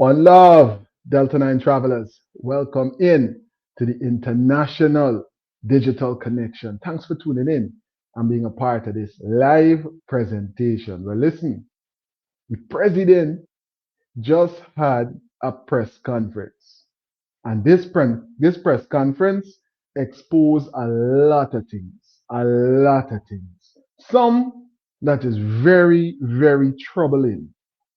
One love, Delta9 travelers. Welcome in to the International Digital Connection. Thanks for tuning in and being a part of this live presentation. Well, listen, the president just had a press conference, and this press conference exposed a lot of things, a lot of things. Some that is very, very troubling.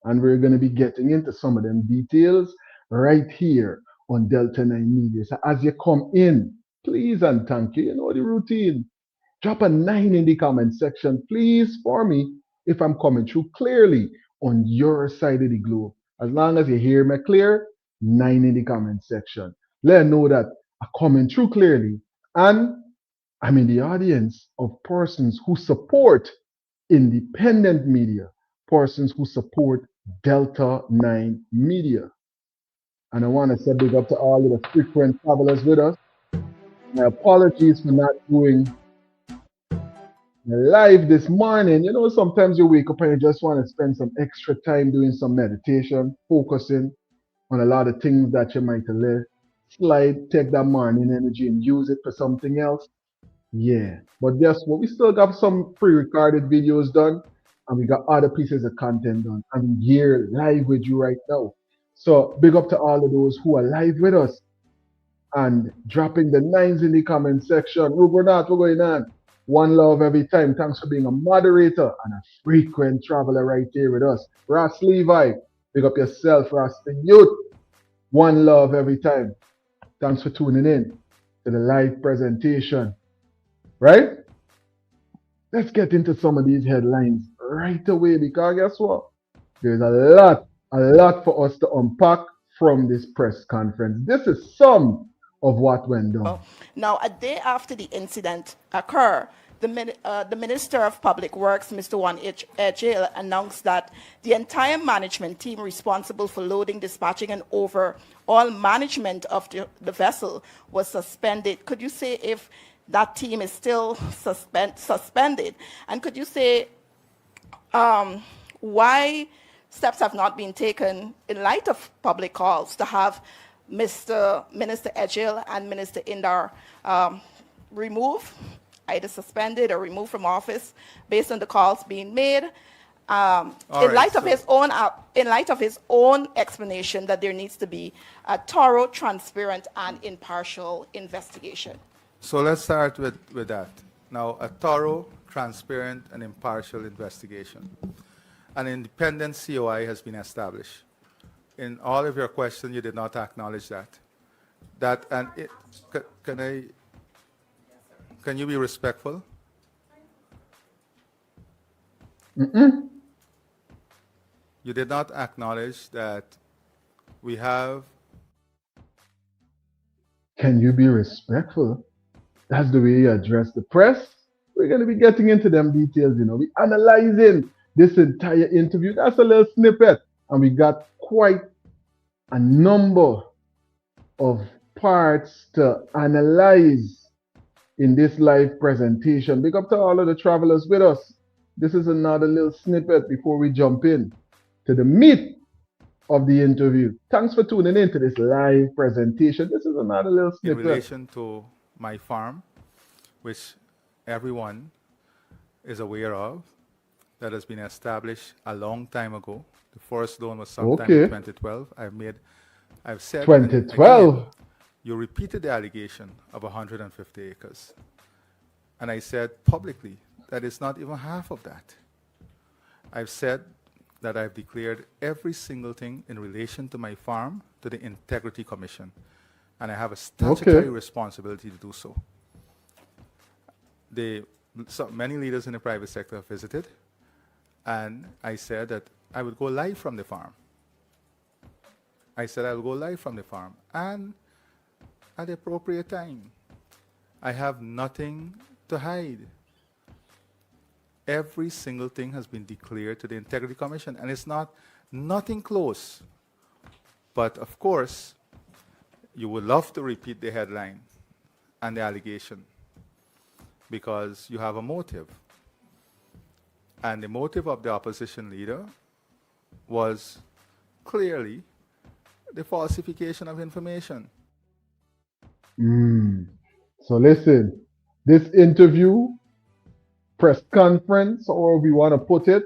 And we're going to be getting into some of them details right here on Delta9 Media. So as you come in, please and thank you. You know the routine. Drop a 9 in the comment section, please, for me, if I'm coming through clearly on your side of the globe. As long as you hear me clear, 9 in the comment section. Let me know that I'm coming through clearly. And I'm in the audience of persons who support independent media, persons who support Delta9 Media. And I want to say big up to all of the frequent travelers with us. My apologies for not doing live this morning. You know, sometimes you wake up and you just want to spend some extra time doing some meditation, focusing on a lot of things that you might have let slide, take that morning energy and use it for something else. Yeah. But guess what? We still got some pre-recorded videos done and we got other pieces of content done. I'm here live with you right now. So big up to all of those who are live with us and dropping the nines in the comment section. Rubernat, what's going on? One love every time. Thanks for being a moderator and a frequent traveler right here with us. Ross Levi, big up yourself, Ross the Youth. One love every time. Thanks for tuning in to the live presentation. Right? Let's get into some of these headlines right away because guess what? There's a lot for us to unpack from this press conference. This is some of what went down. Now, a day after the incident occurred, the Minister of Public Works, Mr. Juan Ejil, announced that the entire management team responsible for loading, dispatching, and overall management of the vessel was suspended. Could you say if that team is still suspended? And could you say why steps have not been taken in light of public calls to have Minister Ejil and Minister Indar removed, either suspended or removed from office based on the calls being made? In light of his own explanation that there needs to be a thorough, transparent, and impartial investigation. So let's start with that. Now, a thorough, transparent, and impartial investigation. An independent COI has been established. In all of your questions, you did not acknowledge that. Can you be respectful? Mm-mm. You did not acknowledge that we have. Can you be respectful? That's the way you address the press. We're going to be getting into them details, you know. We're analyzing this entire interview. That's a little snippet. And we got quite a number of parts to analyze in this live presentation. Big up to all of the travelers with us. This is another little snippet before we jump in to the meat of the interview. Thanks for tuning in to this live presentation. This is another little snippet. In relation to my farm, which everyone is aware of, that has been established a long time ago. The first loan was sometime in 2012. I've said 2012. Again, you repeated the allegation of 150 acres. And I said publicly that it's not even half of that. I've said that I've declared every single thing in relation to my farm to the Integrity Commission. And I have a statutory responsibility to do so. Many leaders in the private sector have visited, and I said that I would go live from the farm. I said I will go live from the farm, and at the appropriate time. I have nothing to hide. Every single thing has been declared to the Integrity Commission, and it's nothing close. But of course, you would love to repeat the headline and the allegation because you have a motive. And the motive of the opposition leader was clearly the falsification of information. So listen, this interview, press conference, or we want to put it,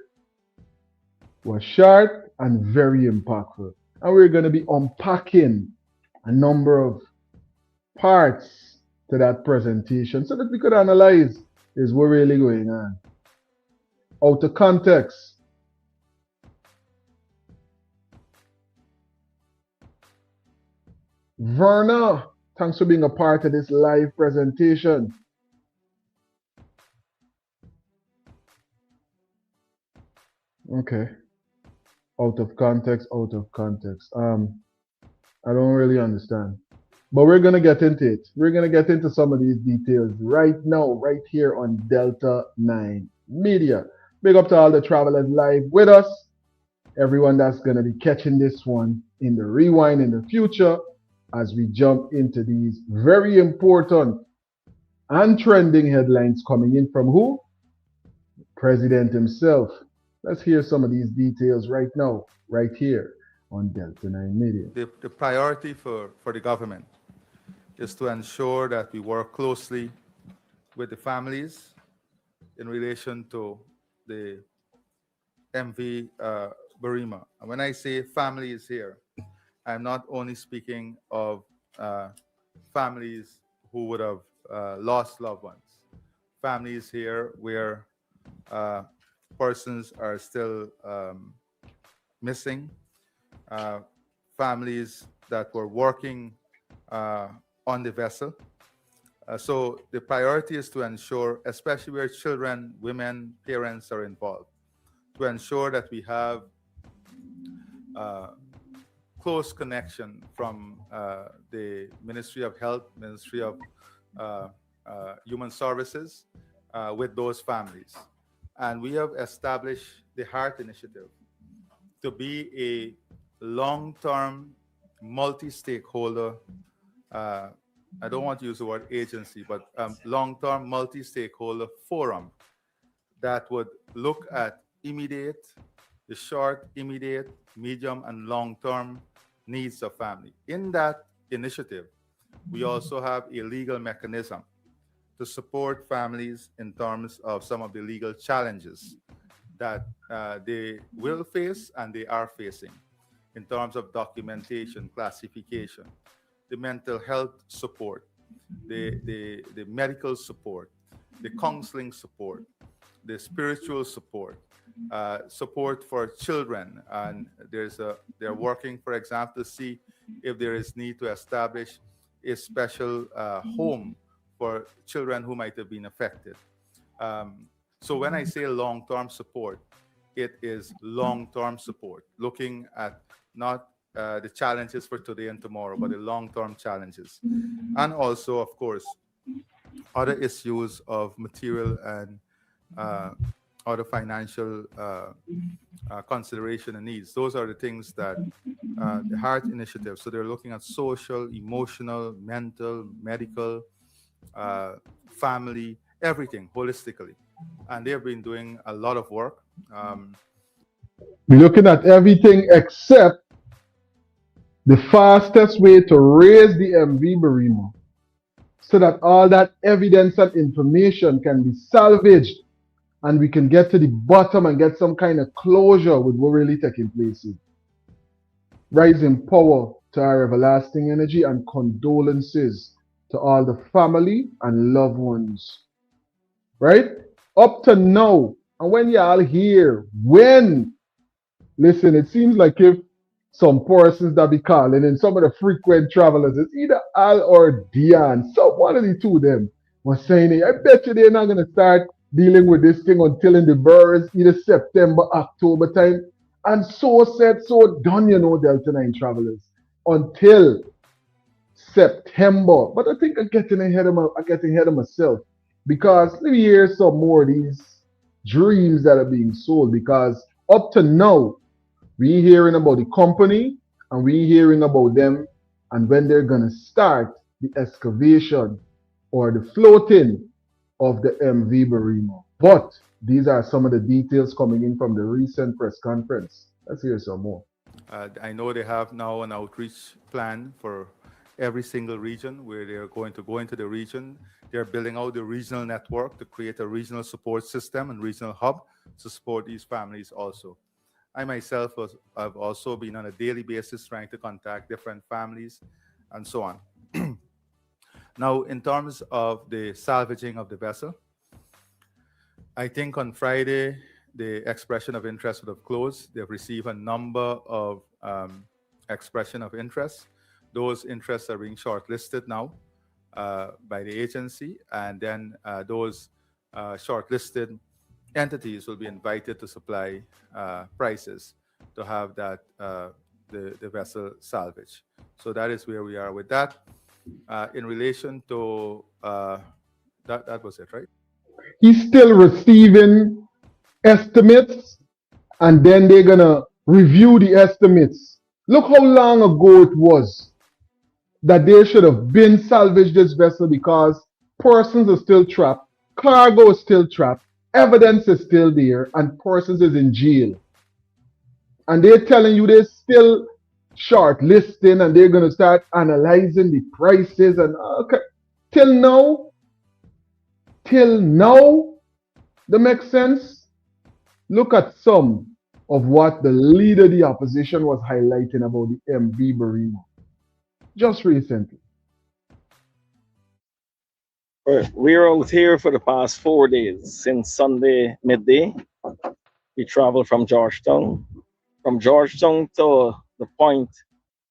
was short and very impactful. And we're going to be unpacking a number of parts to that presentation so that we could analyze is what really going on. Out of context. Verna, thanks for being a part of this live presentation. Okay. Out of context, out of context. I don't really understand. But we're going to get into it. We're going to get into some of these details right now, right here on Delta9 Media. Big up to all the travelers live with us. Everyone that's going to be catching this one in the rewind in the future as we jump into these very important and trending headlines coming in from who? President himself. Let's hear some of these details right now, right here on Delta9 Media. The priority for the government is to ensure that we work closely with the families in relation to the MV Barima. And when I say families here, I'm not only speaking of families who would have lost loved ones. Families here where persons are still missing, families that were working on the vessel. So the priority is to ensure, especially where children, women, parents are involved, to ensure that we have close connection from the Ministry of Health, Ministry of Human Services with those families. And we have established the HEART Initiative to be a long-term, multi-stakeholder, I don't want to use the word agency, but long-term, multi-stakeholder forum that would look at immediate, the short, immediate, medium, and long-term needs of family. In that initiative, we also have a legal mechanism to support families in terms of some of the legal challenges that they will face and they are facing in terms of documentation, classification, the mental health support, the medical support, the counseling support, the spiritual support, support for children. And they're working, for example, to see if there is need to establish a special home for children who might have been affected. So when I say long-term support, it is long-term support, looking at not the challenges for today and tomorrow, but the long-term challenges. And also, of course, other issues of material and other financial consideration and needs. Those are the things that the HEART Initiative, so they're looking at social, emotional, mental, medical, family, everything holistically. And they've been doing a lot of work. We're looking at everything except the fastest way to raise the MV Barima so that all that evidence and information can be salvaged and we can get to the bottom and get some kind of closure with what really taking place here. Rising power to our everlasting energy and condolences to all the family and loved ones. Right? Up to now, and when y'all hear, listen, it seems like if some persons that be calling and some of the frequent travelers, it's either Al or Dion, so one of the two of them was saying, I bet you they're not going to start dealing with this thing until in the birds, either September, October time. And so said, so done, Delta9 travelers, until September. But I think I'm getting ahead of myself because let me hear some more of these dreams that are being sold, because up to now, we hearing about the company and we hearing about them and when they're going to start the excavation or the floating of the MV Barima. But these are some of the details coming in from the recent press conference. Let's hear some more. I know they have now an outreach plan for every single region where they're going to go into the region. They're building out the regional network to create a regional support system and regional hub to support these families also. I myself have also been on a daily basis trying to contact different families and so on. Now, in terms of the salvaging of the vessel, I think on Friday, the expression of interest would have closed. They've received a number of expression of interest. Those interests are being shortlisted now by the agency, and then those shortlisted entities will be invited to supply prices to have that the vessel salvage. So that is where we are with that. In relation to that was it, right? He's still receiving estimates, and then they're gonna review the estimates. Look how long ago it was that they should have been salvaged this vessel, because persons are still trapped, cargo is still trapped, evidence is still there, and persons is in jail. And they're telling you they're still shortlisting and they're gonna start analyzing the prices and okay. Till now, that makes sense. Look at some of what the leader of the opposition was highlighting about the MV Barima just recently. We're out here for the past 4 days. Since Sunday midday, we traveled from Georgetown. From Georgetown to the point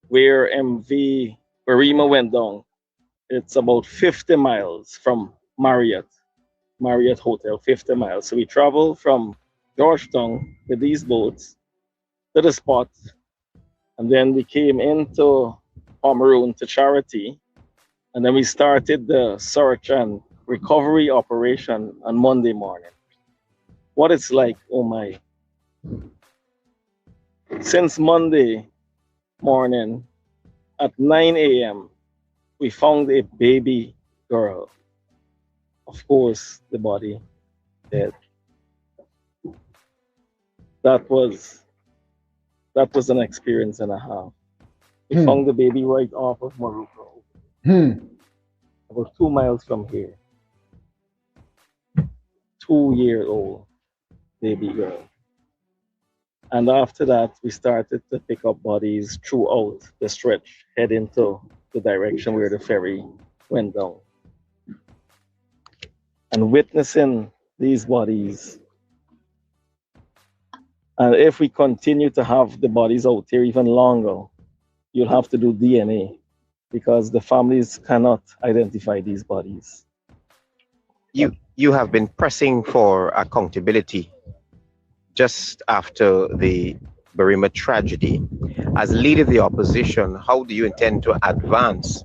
where MV Barima went down, it's about 50 miles from Marriott Hotel, 50 miles. So we traveled from Georgetown with these boats to the spot, and then we came into Pomeroon to Charity, and then we started the search and recovery operation on Monday morning. What it's like, oh my. Since Monday morning at 9 a.m., we found a baby girl. Of course, the body dead. That was an experience and a half. We found the baby right off of Morocco, about 2 miles from here. 2-year-old baby girl. And after that, we started to pick up bodies throughout the stretch, heading to the direction where the ferry went down. And witnessing these bodies, and if we continue to have the bodies out here even longer, you'll have to do DNA, because the families cannot identify these bodies. You have been pressing for accountability just after the Barima tragedy. As leader of the opposition, how do you intend to advance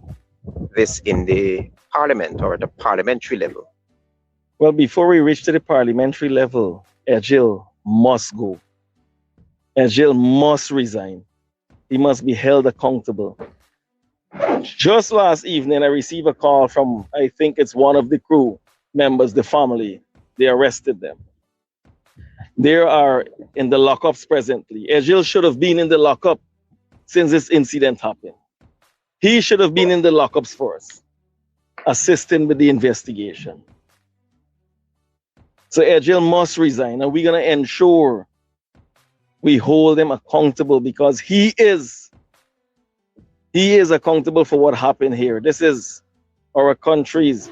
this in the parliament or at the parliamentary level? Well, before we reach to the parliamentary level, Ejil must go. Ejil must resign. He must be held accountable. Just last evening, I received a call from, I think it's one of the crew members, the family. They arrested them. They are in the lockups presently. Ejil should have been in the lockup since this incident happened. He should have been in the lockups first, assisting with the investigation. So Ejil must resign, and we're going to ensure we hold him accountable, because he is accountable for what happened here. This is our country's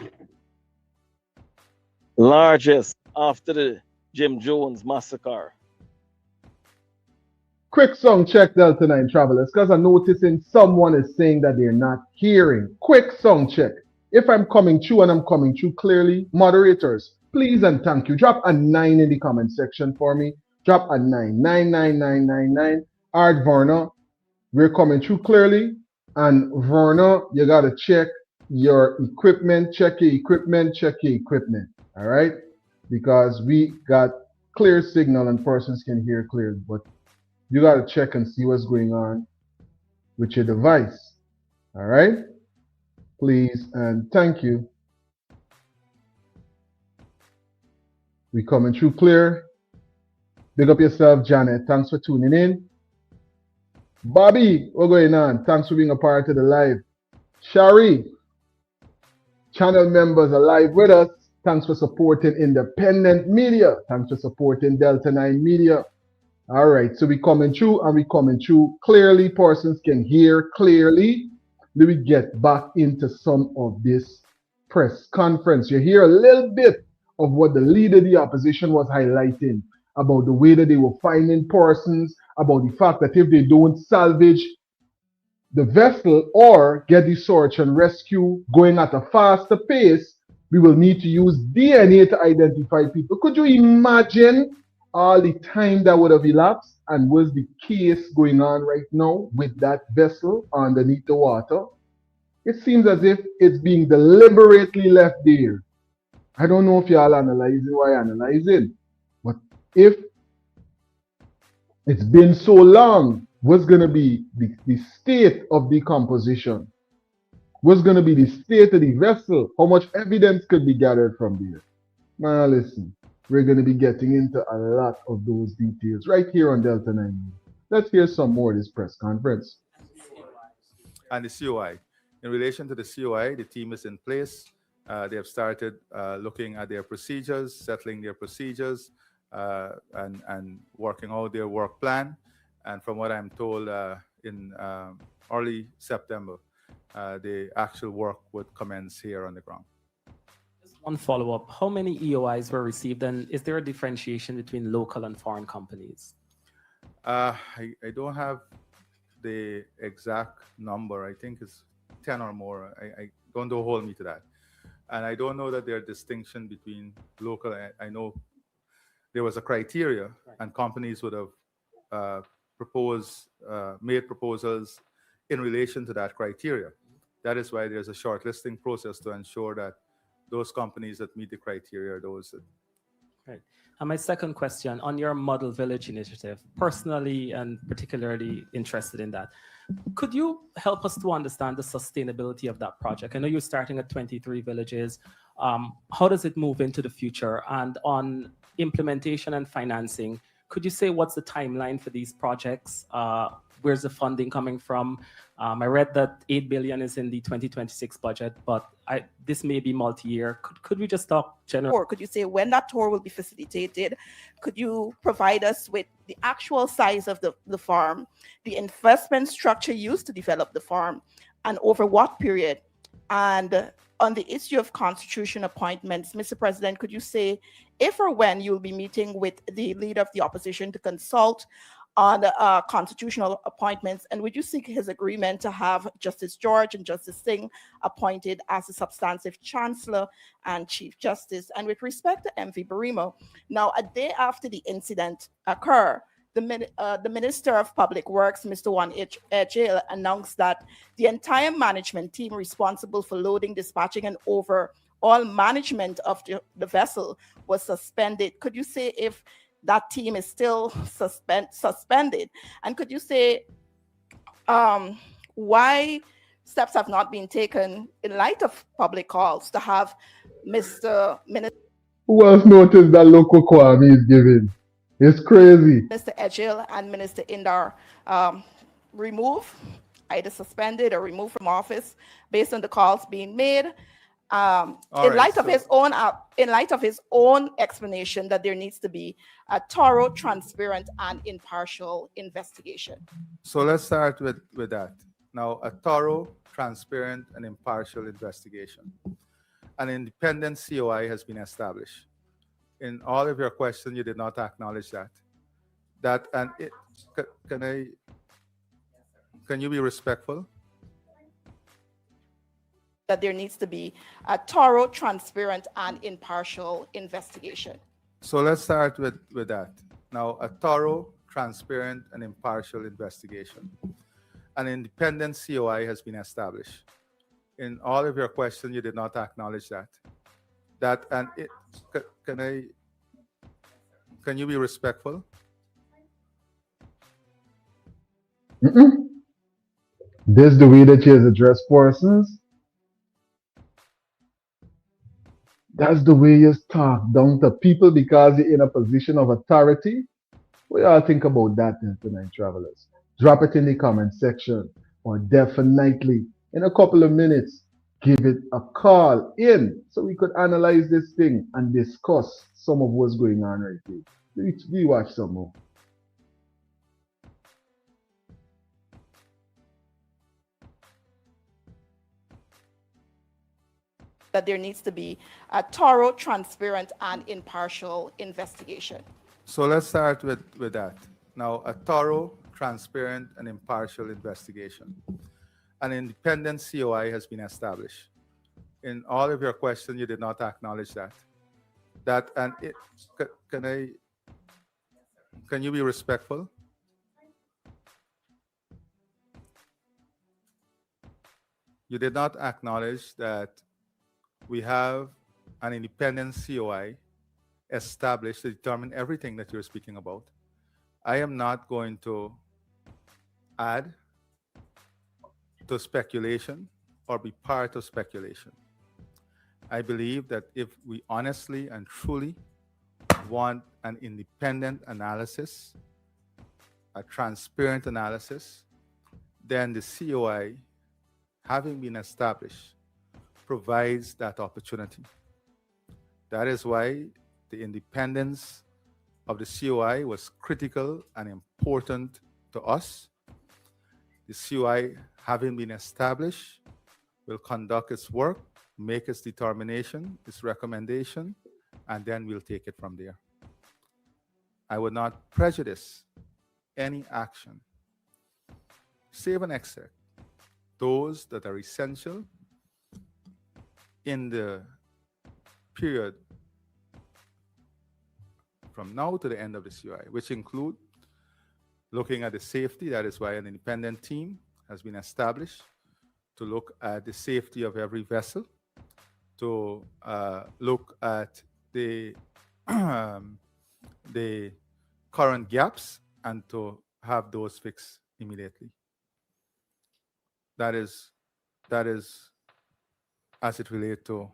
largest after the Jim Jones massacre. Quick song check, Delta9 travelers, because I'm noticing someone is saying that they're not hearing. Quick song check. If I'm coming through and I'm coming through clearly, moderators, please and thank you. Drop a 9 in the comment section for me. Drop a 9. 99999. Art Verna, we're coming through clearly. And Verna, you got to check your equipment. Check your equipment. Check your equipment. All right? Because we got clear signal and persons can hear clearly. But you got to check and see what's going on with your device. All right? Please and thank you. We coming through clear. Big up yourself, Janet. Thanks for tuning in. Bobby, what's going on? Thanks for being a part of the live. Shari, channel members are live with us. Thanks for supporting independent media. Thanks for supporting Delta9 Media. All right, so we coming through and we coming through clearly. Persons can hear clearly. Let me get back into some of this press conference. You hear a little bit of what the leader of the opposition was highlighting about the way that they were finding persons, about the fact that if they don't salvage the vessel or get the search and rescue going at a faster pace, we will need to use DNA to identify people. Could you imagine all the time that would have elapsed? And was the case going on right now with that vessel underneath the water? It seems as if it's being deliberately left there. I don't know if y'all analyzing why analyzing, but if it's been so long, what's going to be the state of decomposition? What's going to be the state of the vessel? How much evidence could be gathered from there? Now listen, we're going to be getting into a lot of those details right here on Delta9. Let's hear some more of this press conference. And the COI. In relation to the COI, the team is in place. They have started looking at their procedures, settling their procedures, and working out their work plan. And from what I'm told, in early September, the actual work would commence here on the ground. Just one follow-up. How many EOIs were received, and is there a differentiation between local and foreign companies? I don't have the exact number. I think it's 10 or more. I don't hold me to that. And I don't know that there are distinction between local. I know there was a criteria, right, and companies would have made proposals in relation to that criteria. That is why there's a shortlisting process to ensure that those companies that meet the criteria are those that. Right. And my second question, on your Model Village initiative, personally and particularly interested in that, could you help us to understand the sustainability of that project? I know you're starting at 23 villages. How does it move into the future? And on implementation and financing, could you say what's the timeline for these projects? Where's the funding coming from? I read that 8 billion is in the 2026 budget, but this may be multi-year. Could we just talk general? Or could you say when that tour will be facilitated? Could you provide us with the actual size of the farm, the investment structure used to develop the farm, and over what period? And on the issue of constitution appointments, Mr. President, could you say if or when you'll be meeting with the leader of the opposition to consult on constitutional appointments, and would you seek his agreement to have Justice George and Justice Singh appointed as the substantive chancellor and chief justice? And with respect to MV Barimo, now a day after the incident occurred, the Minister of Public Works, Mr. Juan Ejil, announced that the entire management team responsible for loading, dispatching, and overall management of the vessel was suspended. Could you say if that team is still suspended? And could you say why steps have not been taken in light of public calls to have Mr. Minister? Who else noticed that local Kwame is giving? It's crazy. Mr. Ejil and Minister Indar removed, either suspended or removed from office based on the calls being made. In light of his own explanation that there needs to be a thorough, transparent, and impartial investigation. So let's start with that. Now, a thorough, transparent, and impartial investigation. An independent COI has been established. In all of your questions, you did not acknowledge that. Can you be respectful? That there needs to be a thorough, transparent, and impartial investigation. So let's start with that. Now, a thorough, transparent, and impartial investigation. An independent COI has been established. In all of your questions, you did not acknowledge that. Can you be respectful? This the way that you address persons. That's the way you talk down to people because you're in a position of authority. What do y'all think about that, Delta9 travelers? drop it in the comment section, or definitely in a couple of minutes, give it a call in so we could analyze this thing and discuss some of what's going on right here. We watch some more. That there needs to be a thorough, transparent, and impartial investigation. So let's start with that. Now, a thorough, transparent, and impartial investigation. An independent COI has been established. In all of your questions, you did not acknowledge that. Can you be respectful? You did not acknowledge that we have an independent COI established to determine everything that you're speaking about. I am not going to add to speculation or be part of speculation. I believe that if we honestly and truly want an independent analysis, a transparent analysis, then the COI, having been established, provides that opportunity. That is why the independence of the COI was critical and important to us. The COI, having been established, will conduct its work, make its determination, its recommendation, and then we'll take it from there. I would not prejudice any action, save and except those that are essential in the period from now to the end of the COI, which include looking at the safety. That is why an independent team has been established to look at the safety of every vessel, to look at the the current gaps and to have those fixed immediately. That is as it relates to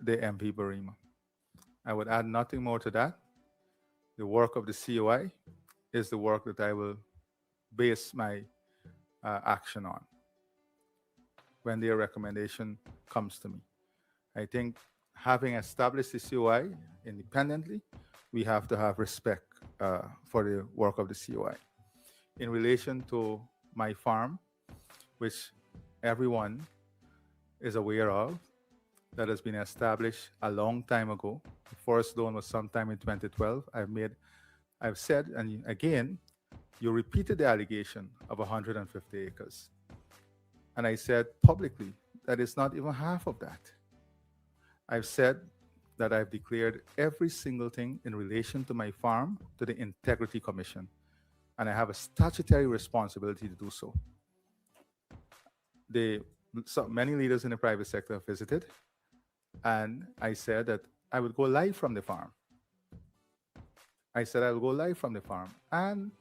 the MV Barima. I would add nothing more to that. The work of the COI is the work that I will base my action on when their recommendation comes to me. I think having established the COI independently, we have to have respect for the work of the COI. In relation to my farm, which everyone is aware of, that has been established a long time ago. The first loan was sometime in 2012. I've said, and again, you repeated the allegation of 150 acres. And I said publicly that it's not even half of that. I've said that I've declared every single thing in relation to my farm to the Integrity Commission. And I have a statutory responsibility to do so. Many leaders in the private sector have visited, and I said that I would go live from the farm. I said I will go live from the farm, and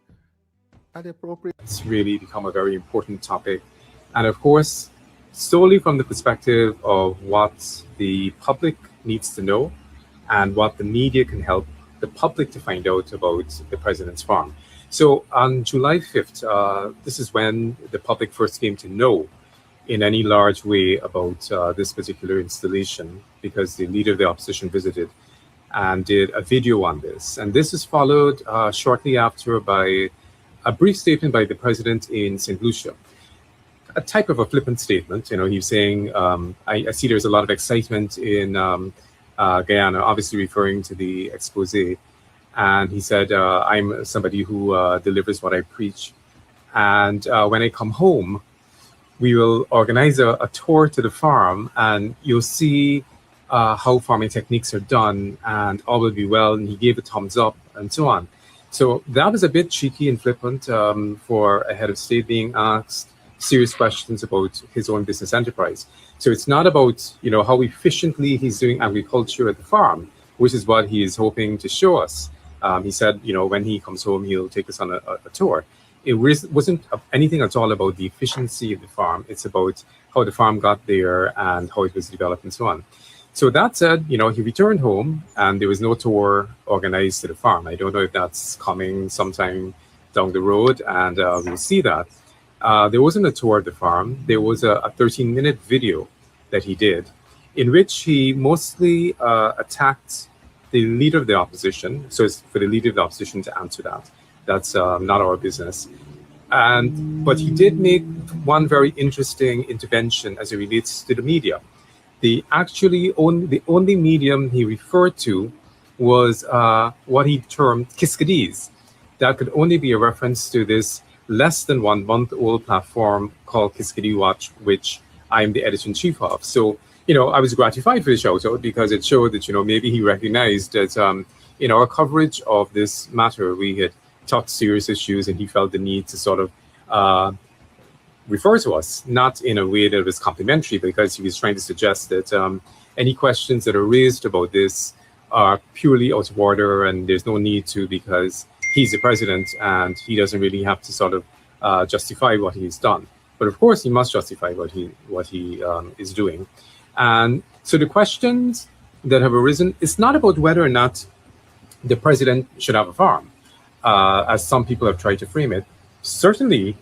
at the appropriate... It's really become a very important topic. And of course, solely from the perspective of what the public needs to know and what the media can help the public to find out about the president's farm. So on July 5th, this is when the public first came to know in any large way about this particular installation, because the leader of the opposition visited and did a video on this. And this is followed shortly after by a brief statement by the president in St. Lucia. A type of a flippant statement. You know, he's saying, I see there's a lot of excitement in Guyana, obviously referring to the expose. And he said, I'm somebody who delivers what I preach. And when I come home, we will organize a tour to the farm, and you'll see how farming techniques are done, and all will be well. And he gave a thumbs up and so on. So that was a bit cheeky and flippant for a head of state being asked serious questions about his own business enterprise. So it's not about, you know, how efficiently he's doing agriculture at the farm, which is what he is hoping to show us. He said, you know, when he comes home, he'll take us on a tour. It wasn't anything at all about the efficiency of the farm. It's about how the farm got there and how it was developed and so on. So that said, you know, he returned home and there was no tour organized to the farm. I don't know if that's coming sometime down the road, and we'll see that. There wasn't a tour of the farm. There was a 13-minute video that he did in which he mostly attacked the leader of the opposition. So it's for the leader of the opposition to answer that. That's not our business. But he did make one very interesting intervention as it relates to the media. The only medium he referred to was what he termed Kiskadis. That could only be a reference to this less than 1 month old platform called Kiskadi Watch, which I'm the editor-in-chief of. So, I was gratified for the shout out because it showed that, maybe he recognized that in our coverage of this matter, we had touched serious issues, and he felt the need to sort of refer to us, not in a way that was complimentary, because he was trying to suggest that any questions that are raised about this are purely out of order, and there's no need to, because he's the president and he doesn't really have to sort of justify what he's done. But of course, he must justify what he is doing. And so the questions that have arisen, it's not about whether or not the president should have a farm, as some people have tried to frame it. Certainly,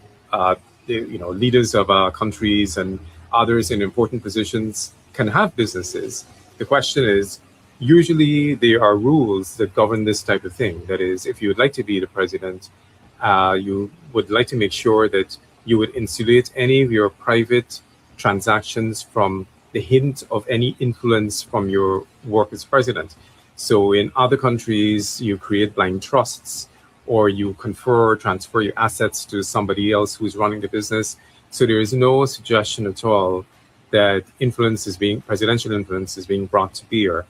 leaders of countries and others in important positions can have businesses. The question is, usually there are rules that govern this type of thing. That is, if you would like to be the president, you would like to make sure that you would insulate any of your private transactions from the hint of any influence from your work as president. So in other countries, you create blind trusts, or you transfer your assets to somebody else who's running the business. So there is no suggestion at all that presidential influence is being brought to bear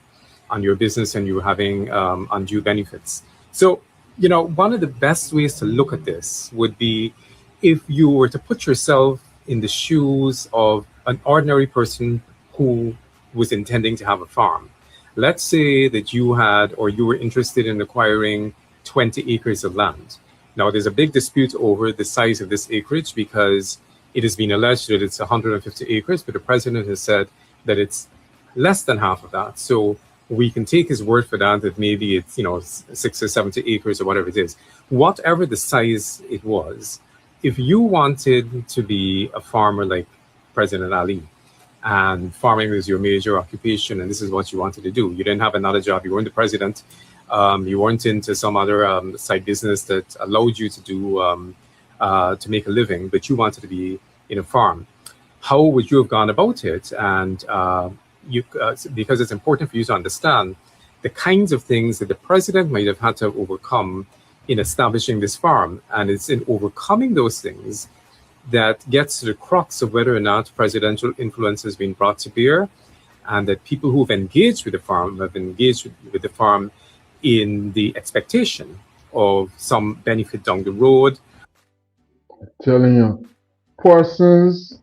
on your business and you're having undue benefits. So, one of the best ways to look at this would be if you were to put yourself in the shoes of an ordinary person who was intending to have a farm. Let's say that you were interested in acquiring 20 acres of land. Now, there's a big dispute over the size of this acreage because it has been alleged that it's 150 acres, but the president has said that it's less than half of that. So we can take his word for that maybe it's, 60 or 70 acres or whatever it is. Whatever the size it was, if you wanted to be a farmer like President Ali, and farming was your major occupation, and this is what you wanted to do, you didn't have another job, you weren't the president, you weren't into some other side business that allowed you to do to make a living, but you wanted to be in a farm. How would you have gone about it? And because it's important for you to understand the kinds of things that the president might have had to overcome in establishing this farm. And it's in overcoming those things that gets to the crux of whether or not presidential influence has been brought to bear, and that people who've engaged with the farm have engaged with the farm in the expectation of some benefit down the road. I'm telling you, persons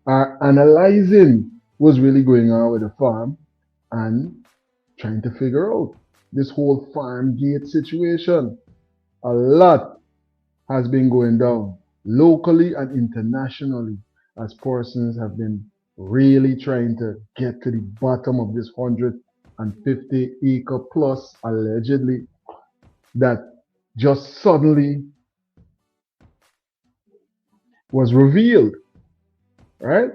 are analyzing what's really going on with the farm and trying to figure out this whole farm gate situation. A lot has been going down locally and internationally as persons have been really trying to get to the bottom of this 150 acre plus allegedly that just suddenly was revealed, right?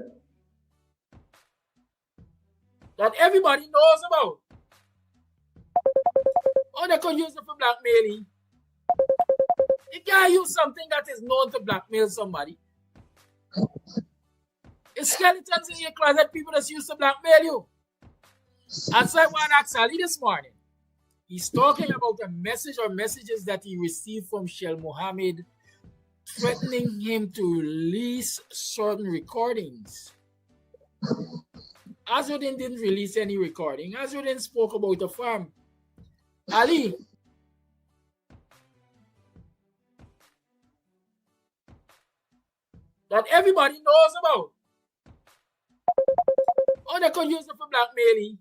That everybody knows about. Or they could use it for blackmailing. You can't use something that is known to blackmail somebody. It's skeletons in your closet, people that's used to blackmail you. And so I want to ask Ali this morning. He's talking about a message or messages that he received from Shell Mohammed threatening him to release certain recordings. Azudin didn't release any recording. Azudin spoke about the farm. Ali. That everybody knows about. Or they could use it for blackmailing.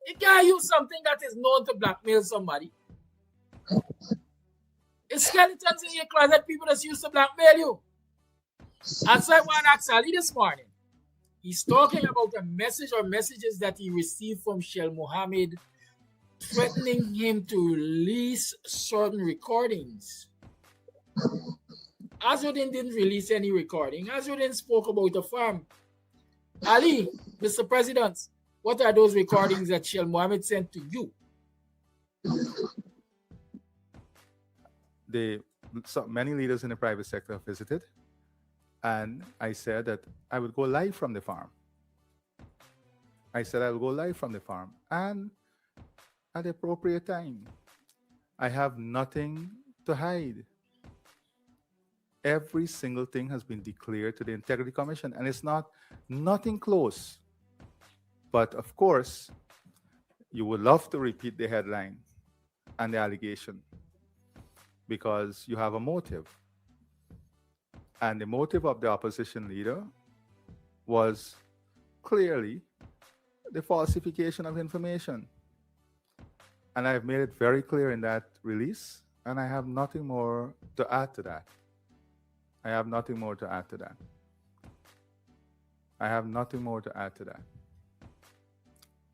You can't use something that is known to blackmail somebody. It's skeletons in your closet, people that's used to blackmail you. And so I want to ask Ali this morning. He's talking about a message or messages that he received from Shell Mohammed threatening him to release certain recordings. Azudin didn't release any recording. Azudin spoke about the farm. Ali, Mr. President, what are those recordings that Sheikh Mohammed sent to you? Many leaders in the private sector visited, and I said that I would go live from the farm. I said I will go live from the farm, and at the appropriate time. I have nothing to hide. Every single thing has been declared to the Integrity Commission, and it's nothing close. But of course, you would love to repeat the headline and the allegation because you have a motive. And the motive of the opposition leader was clearly the falsification of information. And I've made it very clear in that release, and I have nothing more to add to that. I have nothing more to add to that. I have nothing more to add to that.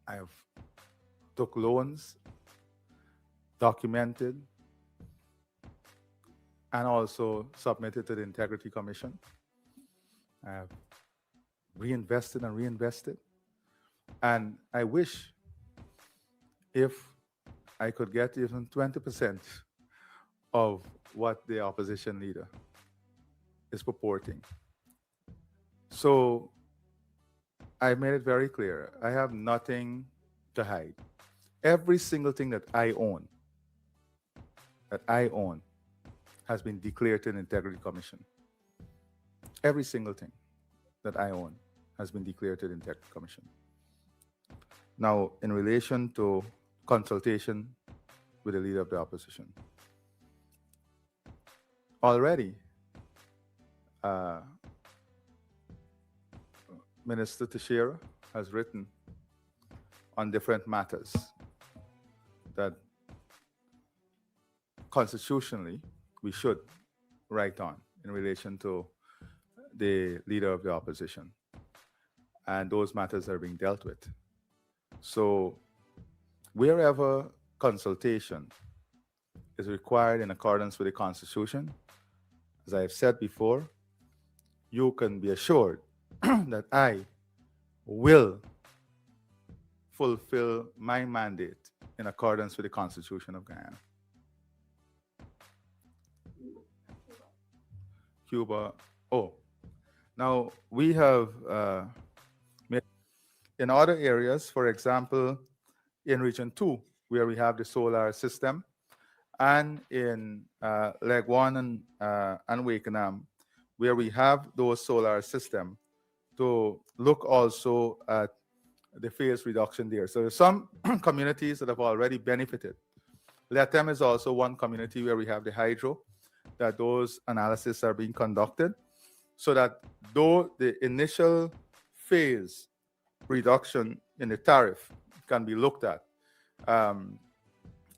I have took loans, documented, and also submitted to the Integrity Commission. I have reinvested and reinvested. And I wish if I could get even 20% of what the opposition leader is purporting. So I made it very clear. I have nothing to hide. Every single thing that I own, has been declared to the Integrity Commission. Every single thing that I own has been declared to the Integrity Commission. Now, in relation to consultation with the leader of the opposition, already Minister Teixeira has written on different matters that constitutionally we should write on in relation to the leader of the opposition. And those matters are being dealt with. So wherever consultation is required in accordance with the Constitution, as I have said before, you can be assured that I will fulfill my mandate in accordance with the Constitution of Guyana. Cuba, now we have made in other areas, for example, in Region 2, where we have the solar system, and in Leg 1 and Wakenham, where we have those solar system, to look also at the phase reduction there. So there's some communities that have already benefited. Letem is also one community where we have the hydro, that those analyses are being conducted, so that though the initial phase reduction in the tariff can be looked at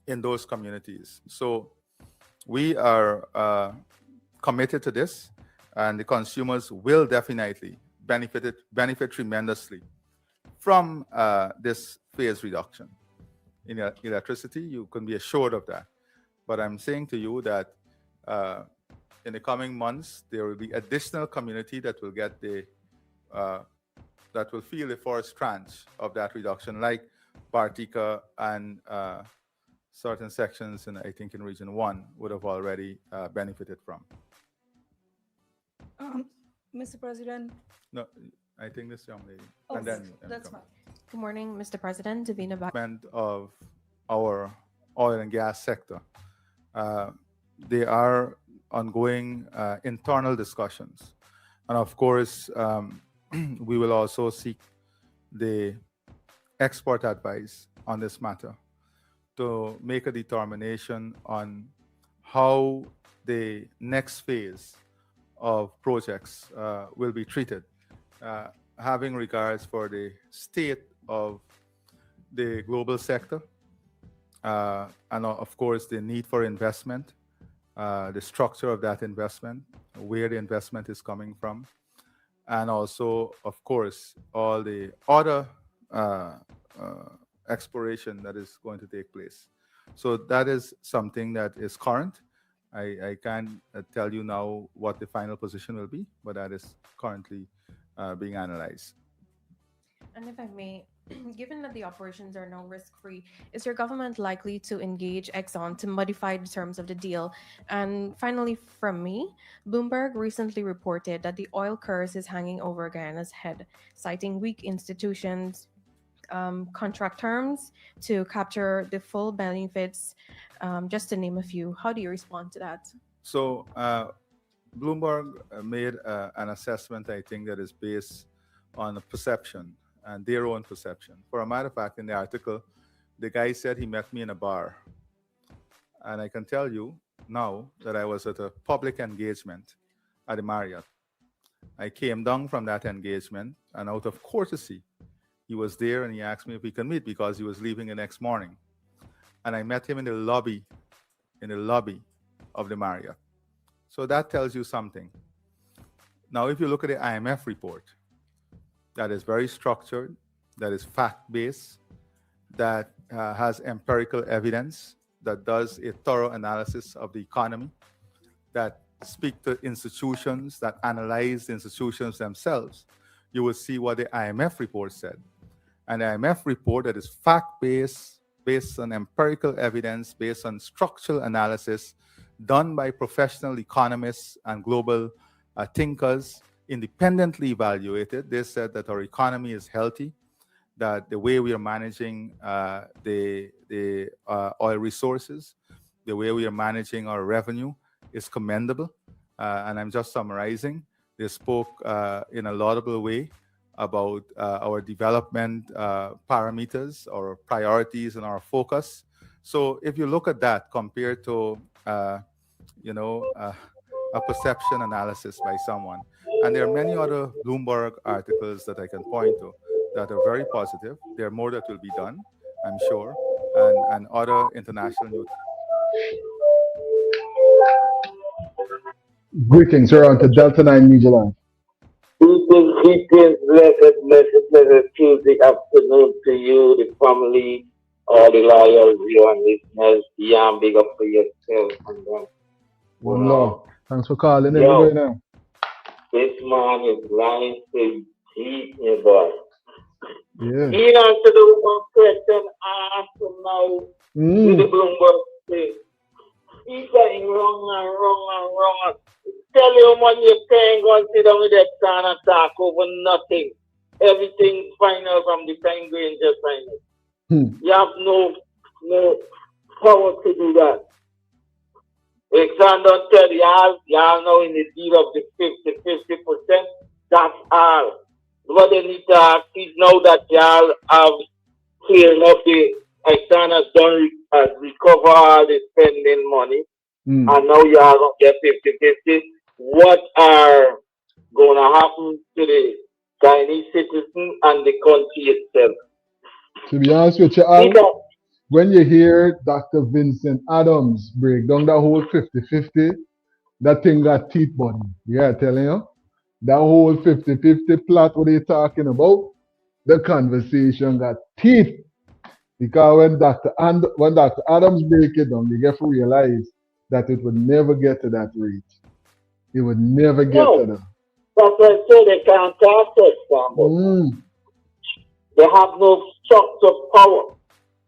in those communities. So we are committed to this, and the consumers will definitely benefit tremendously from this phase reduction in electricity. You can be assured of that. But I'm saying to you that in the coming months, there will be additional community that will get that will feel the first tranche of that reduction, like Bartica and certain sections, and I think in Region 1 would have already benefited from. Mr. President. No, I think this young lady. Oh, and then that's fine. Good morning, Mr. President. Davina of our oil and gas sector. There are ongoing internal discussions. And of course, we will also seek the expert advice on this matter to make a determination on how the next phase of projects will be treated, having regards for the state of the global sector, and of course the need for investment, the structure of that investment, where the investment is coming from, and also, of course, all the other exploration that is going to take place. So that is something that is current. I can't tell you now what the final position will be, but that is currently being analyzed. And if I may, given that the operations are now risk-free, is your government likely to engage Exxon to modify the terms of the deal? And finally, from me, Bloomberg recently reported that the oil curse is hanging over Guyana's head, citing weak institutions, contract terms to capture the full benefits, just to name a few. How do you respond to that? So Bloomberg made an assessment, I think, that is based on a perception and their own perception. For a matter of fact, in the article, the guy said he met me in a bar. And I can tell you now that I was at a public engagement at the Marriott. I came down from that engagement, and out of courtesy, he was there and he asked me if we can meet because he was leaving the next morning. And I met him in the lobby of the Marriott. So that tells you something. Now, if you look at the IMF report, that is very structured, that is fact-based, that has empirical evidence, that does a thorough analysis of the economy, that speak to institutions, that analyze the institutions themselves, you will see what the IMF report said. And the IMF report that is fact-based, based on empirical evidence, based on structural analysis, done by professional economists and global thinkers, independently evaluated. They said that our economy is healthy, that the way we are managing the oil resources, the way we are managing our revenue is commendable. And I'm just summarizing. They spoke in a laudable way about our development parameters, our priorities, and our focus. So if you look at that compared to, a perception analysis by someone, and there are many other Bloomberg articles that I can point to that are very positive. There are more that will be done, I'm sure, and other international news. Greetings, you're on to Delta9 Media Live. Greetings, blessed Tuesday afternoon to you, the family, all the loyal viewers and listeners. Yeah, big up for yourself. And One love. Thanks for calling in. Right now. This man is lying to cheat me, boy. Yeah. He answered the one question asked now with the Bloomberg thing. He's going wrong. Tell you when you can't go and sit down with that son and talk over nothing. Everything's final from the penguin just final. You have no power to do that. Exxon don't tell y'all know in the deal of the 50%, that's all. What they need to ask is now that y'all have clear enough the Exxon has done recover all the spending money, and now y'all gonna get 50-50. What are gonna happen to the Guyanese citizen and the country itself? To be honest with you, Al, when you hear Dr. Vincent Adams break down that whole 50-50, that thing got teeth, buddy. Yeah, telling you. That whole 50-50 plot, what are you talking about? The conversation got teeth. Because when Dr. Adams break it down, you get to realize that it would never get to that rate. It would never get to that. That's why I say they can't talk to us, They have no structured power,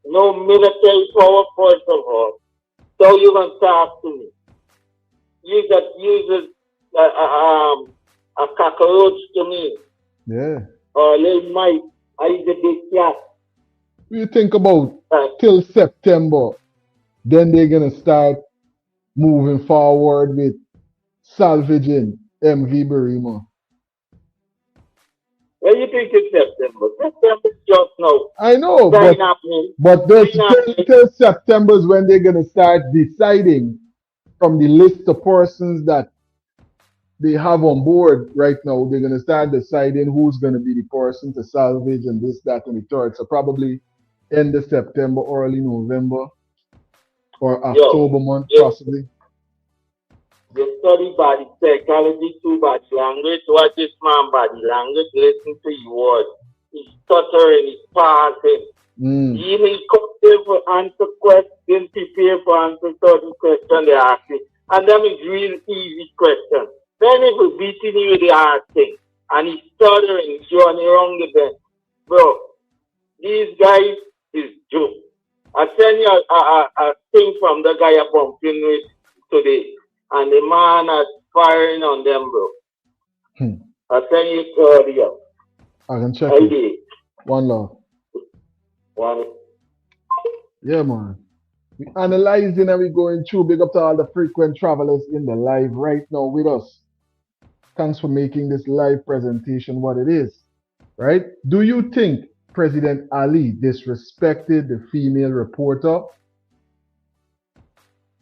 no military power, first of all. So you can talk to me. You got uses a cockroach to me. Yeah. Or little Mike, I use a big cat. You think about till September, then they're gonna start moving forward with salvaging MV Berrima. Well, you think it's September? September just now. I know, but till September is when they're gonna start deciding from the list of persons that they have on board right now. They're gonna start deciding who's gonna be the person to salvage and this, that, and the third. So probably end of September, early November, or October month, possibly. You study body psychology through body language. Watch this man body language. Listen to your words. He's stuttering, he's passing. He may come there for answer questions, prepare for answer certain questions they ask you. And them is real easy questions. Then if we beating you with the hard thing, and he's stuttering, showing you wrong again. Bro, these guys is joke. I send you a thing from the guy I'm bumping with today, and the man is firing on them, bro. I send you audio. I can check it. One love. One. Yeah, man. We analyzing and we going through. Big up to all the frequent travelers in the live right now with us. Thanks for making this live presentation what it is. Right? Do you think President Ali disrespected the female reporter?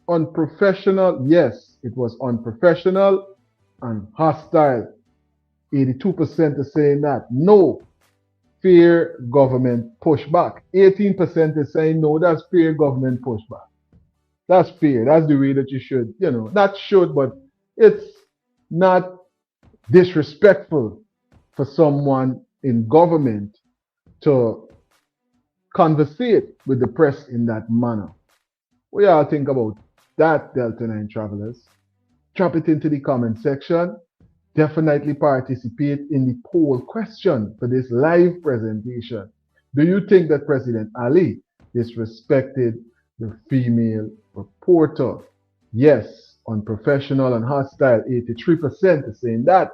Unprofessional? Yes, it was unprofessional and hostile. 82% is saying that. No. Fear government pushback. 18% is saying no, that's fear government pushback. That's fear. That's the way that you should, not should, but it's not disrespectful for someone in government to conversate with the press in that manner. What do y'all think about that, Delta9 travelers? Drop it into the comment section. Definitely participate in the poll question for this live presentation. Do you think that President Ali disrespected the female reporter? Yes, unprofessional and hostile, 83% is saying that.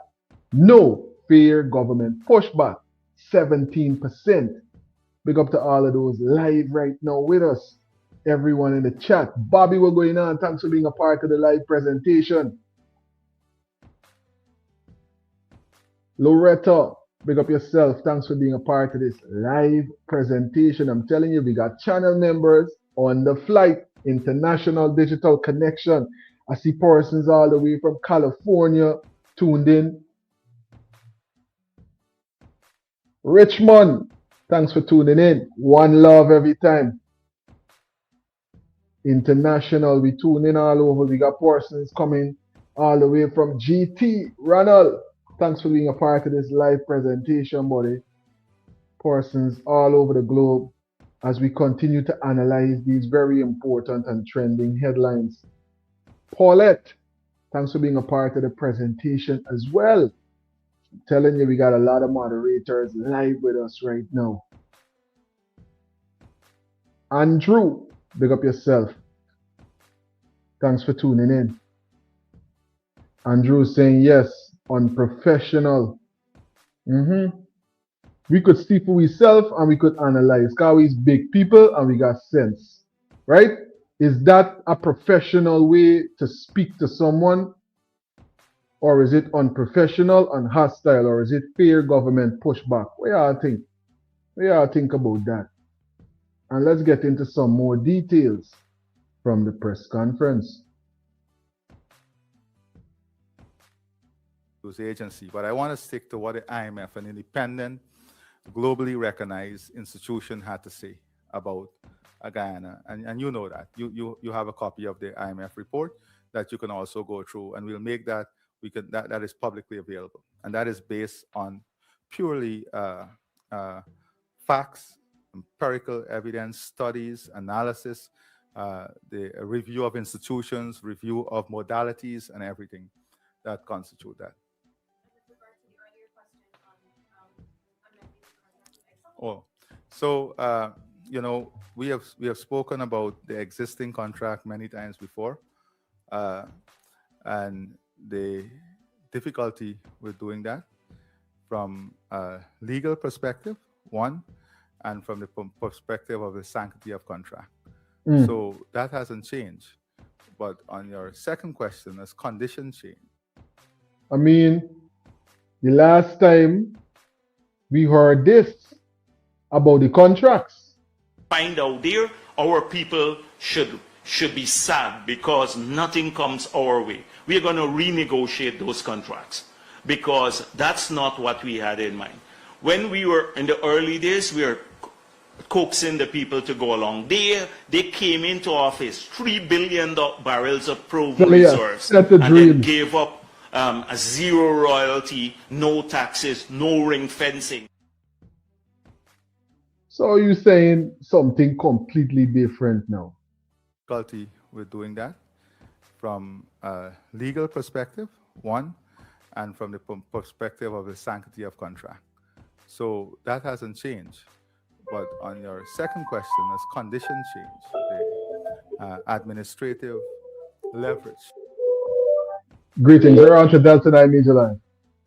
No, fear government pushback, 17%. Big up to all of those live right now with us. Everyone in the chat. Bobby, what's going on? Thanks for being a part of the live presentation. Loretta, big up yourself. Thanks for being a part of this live presentation. I'm telling you, we got channel members on the flight, international digital connection. I see persons all the way from California tuned in. Richmond, thanks for tuning in. One love every time. International, we tune in all over. We got persons coming all the way from GT. Ronald, thanks for being a part of this live presentation, buddy. Persons all over the globe as we continue to analyze these very important and trending headlines. Paulette, thanks for being a part of the presentation as well. I'm telling you, we got a lot of moderators live with us right now. Andrew, big up yourself. Thanks for tuning in. Andrew saying yes, unprofessional. We could see for ourselves and we could analyze. Because we's big people and we got sense. Right? Is that a professional way to speak to someone? Or is it unprofessional and hostile? Or is it fear government pushback? What y'all think? What y'all think about that? And let's get into some more details from the press conference. Agency, but I want to stick to what the IMF, an independent, globally recognized institution, had to say about Guyana, and you know that you have a copy of the IMF report that you can also go through, and we'll make that that is publicly available, and that is based on purely facts, empirical evidence, studies, analysis, the review of institutions, review of modalities, and everything that constitute that. Oh, so we have spoken about the existing contract many times before, and the difficulty with doing that from a legal perspective, one, and from the perspective of the sanctity of contract. So that hasn't changed. But on your second question, has conditions changed? I mean, the last time we heard this about the contracts. Find out there, our people should be sad because nothing comes our way. We are going to renegotiate those contracts because that's not what we had in mind. When we were in the early days, we were coaxing the people to go along. They came into office, 3 billion barrels of proven reserves, and then gave up a zero royalty, no taxes, no ring fencing. So you're saying something completely different now? Difficulty with doing that from a legal perspective, one, and from the perspective of the sanctity of contract. So that hasn't changed. But on your second question, as conditions change, the administrative leverage. Greetings. You're on to Delta9 Media Line.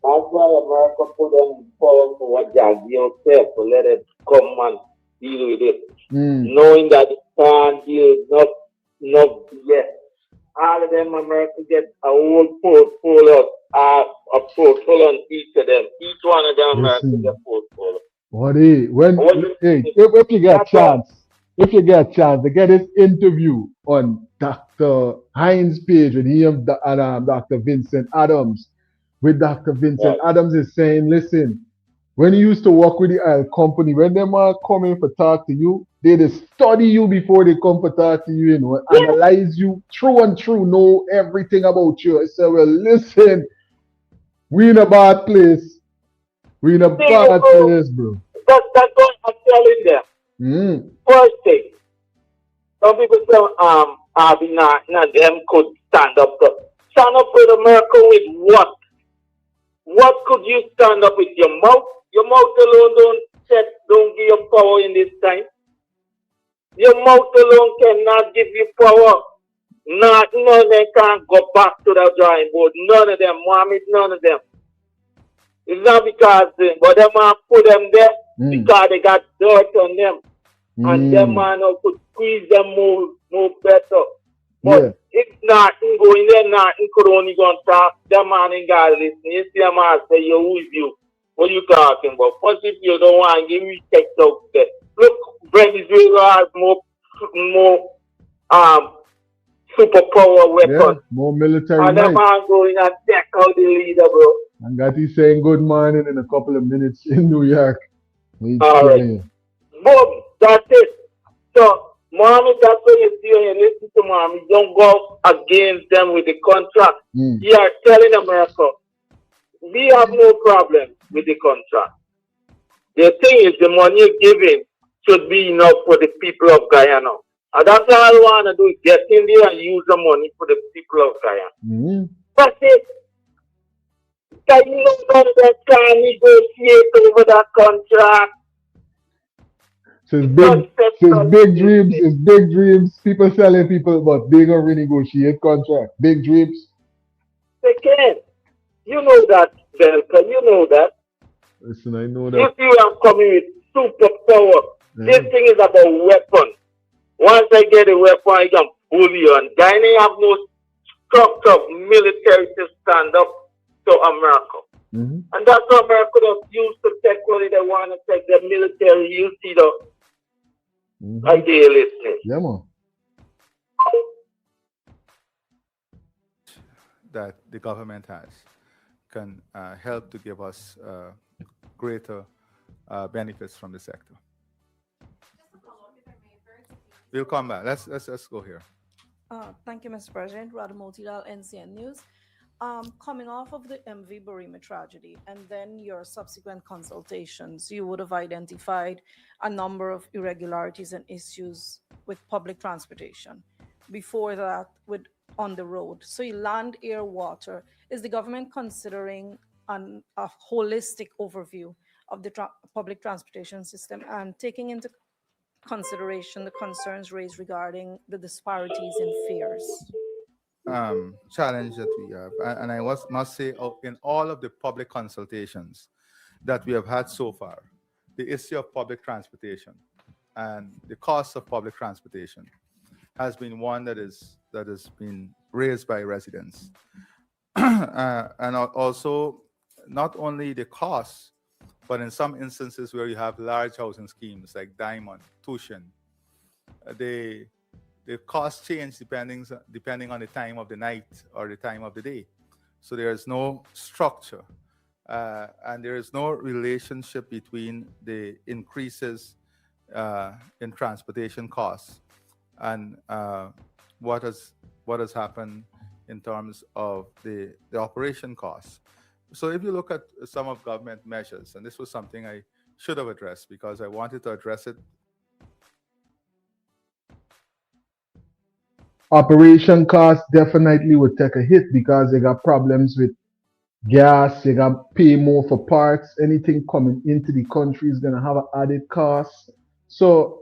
That's why America put them in form for what Jaggy yourself to let it come and deal with it. Knowing that it can't deal not yet. All of them America get a whole portfolio, a portfolio on each of them. Each one of them America get a portfolio. If you get a chance to get this interview on Dr. Hines' page with him and Dr. Vincent Adams, with Dr. Vincent Adams is saying, listen, when you used to work with the oil company, when them are coming for talk to you, they just study you before they come for talk to you, analyze you through and through, know everything about you. I say, well, listen, we in a bad place. We in a bad place, bro. That's what I'm telling them. First thing, some people say, them could stand up. Stand up with America with what? What could you stand up with? Your mouth? Your mouth alone don't give you power in this time. Your mouth alone cannot give you power. None of them can go back to the drawing board. None of them, Mohammed, none of them. It's not because but them man put them there because they got dirt on them. And them man could squeeze them more better. But if nothing going there, nothing could only go and talk. Them man ain't got to listen. You see a man say, yo, who is you? What you talking about? First, if you don't want to give me text out there. Look, Venezuela has more superpower weapons. Yeah, more military. And them man going and check out the leader, bro. And got he saying good morning in a couple of minutes in New York. All right. Boom, that's it. So, Mohammed, that's what you see when you listen to Mohammed. Don't go against them with the contract. You are telling America, we have no problem with the contract. The thing is, the money you're giving should be enough for the people of Guyana. And that's all I want to do is get in there and use the money for the people of Guyana. That's it. That you know that can negotiate over that contract. So it's big dreams. It's big dreams. People selling people, but they gonna renegotiate contract. Big dreams. They can. You know that, Delta. You know that. Listen, I know that. You see, I'm coming with superpower. This thing is about weapon. Once I get a weapon, I can bully you. And Guyana have no structure of military to stand up to America. And that's what America does use to take what they want to take the military. You see the idealistic. Yeah, man. That the government has can help to give us greater benefits from the sector. We'll come back. Let's go here. Thank you, Mr. President. Radha Motilal, NCN News. Coming off of the MV Burima tragedy and then your subsequent consultations, you would have identified a number of irregularities and issues with public transportation. Before that, with on the road. So you land, air, water. Is the government considering a holistic overview of the public transportation system and taking into consideration the concerns raised regarding the disparities in fares? Challenge that we have, and I must say, in all of the public consultations that we have had so far, the issue of public transportation and the cost of public transportation has been one that has been raised by residents, and also not only the costs, but in some instances where you have large housing schemes like Diamond, Tushin, the cost change depending on the time of the night or the time of the day. So there is no structure and there is no relationship between the increases in transportation costs and what has happened in terms of the operation costs. So if you look at some of government measures, and this was something I should have addressed, because I wanted to address it. Operation costs definitely would take a hit because they got problems with gas, they got to pay more for parts. Anything coming into the country is gonna have an added cost. So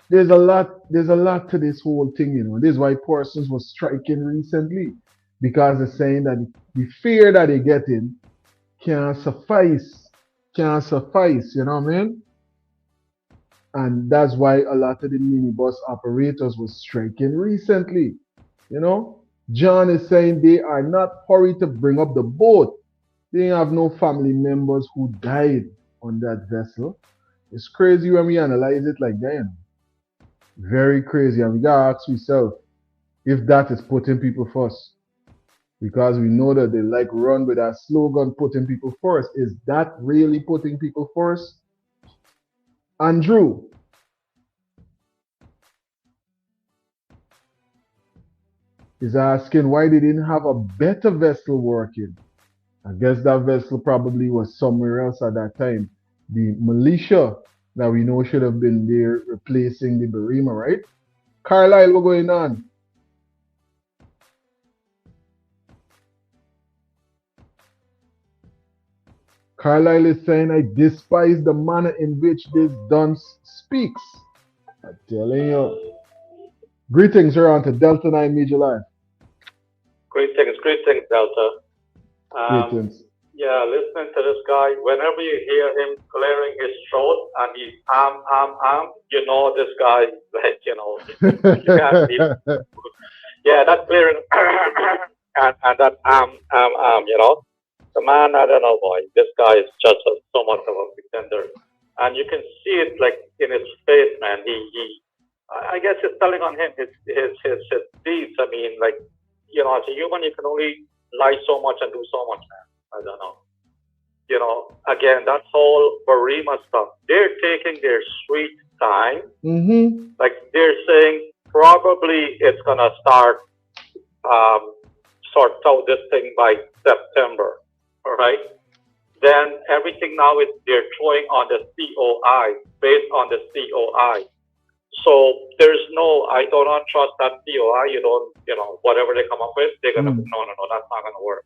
there's a lot to this whole thing, you know. This is why persons was striking recently, because they're saying that the fear that they're getting can't suffice, you know what I mean? And that's why a lot of the minibus operators was striking recently. You know, John is saying they are not hurried to bring up the boat. They have no family members who died on that vessel. It's crazy when we analyze it like that. You know? Very crazy. And we gotta ask ourselves if that is putting people first. Because we know that they like run with that slogan, putting people first. Is that really putting people first? Andrew. Is asking why they didn't have a better vessel working. I guess that vessel probably was somewhere else at that time. The militia that we know should have been there replacing the Berima, right? Carlisle, what's going on? Carlisle is saying, I despise the manner in which this dunce speaks. I'm telling you. Greetings, you're on to Delta9 Media Live. Greetings, Delta. Greetings. Yeah, listening to this guy, whenever you hear him clearing his throat and he's you know this guy, like, you know, you can't believe. Yeah, that clearing and that you know, the man, I don't know, boy, this guy is just so much of a pretender, and you can see it like in his face, man. I guess it's telling on him his deeds. I mean, like, you know, as a human, you can only lie so much and do so much, man. I don't know. You know, again, that whole Berima stuff, they're taking their sweet time. Mm-hmm. Like, they're saying probably it's going to start sort out this thing by September, all right? Then everything now is they're throwing on the COI, based on the COI. So there's no, I do not trust that COI. You don't, you know, whatever they come up with, they're going to, no, that's not going to work.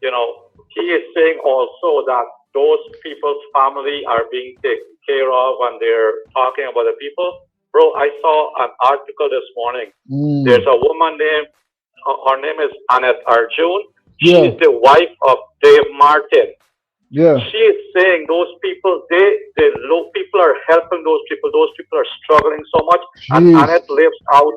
You know, he is saying also that those people's family are being taken care of when they're talking about the people. Bro, I saw an article this morning. There's a woman named, her name is Annette Arjun. She's the wife of Dave Martin. Yeah. She is saying those people, the low people are helping those people. Those people are struggling so much. Jeez. And Annette lives out,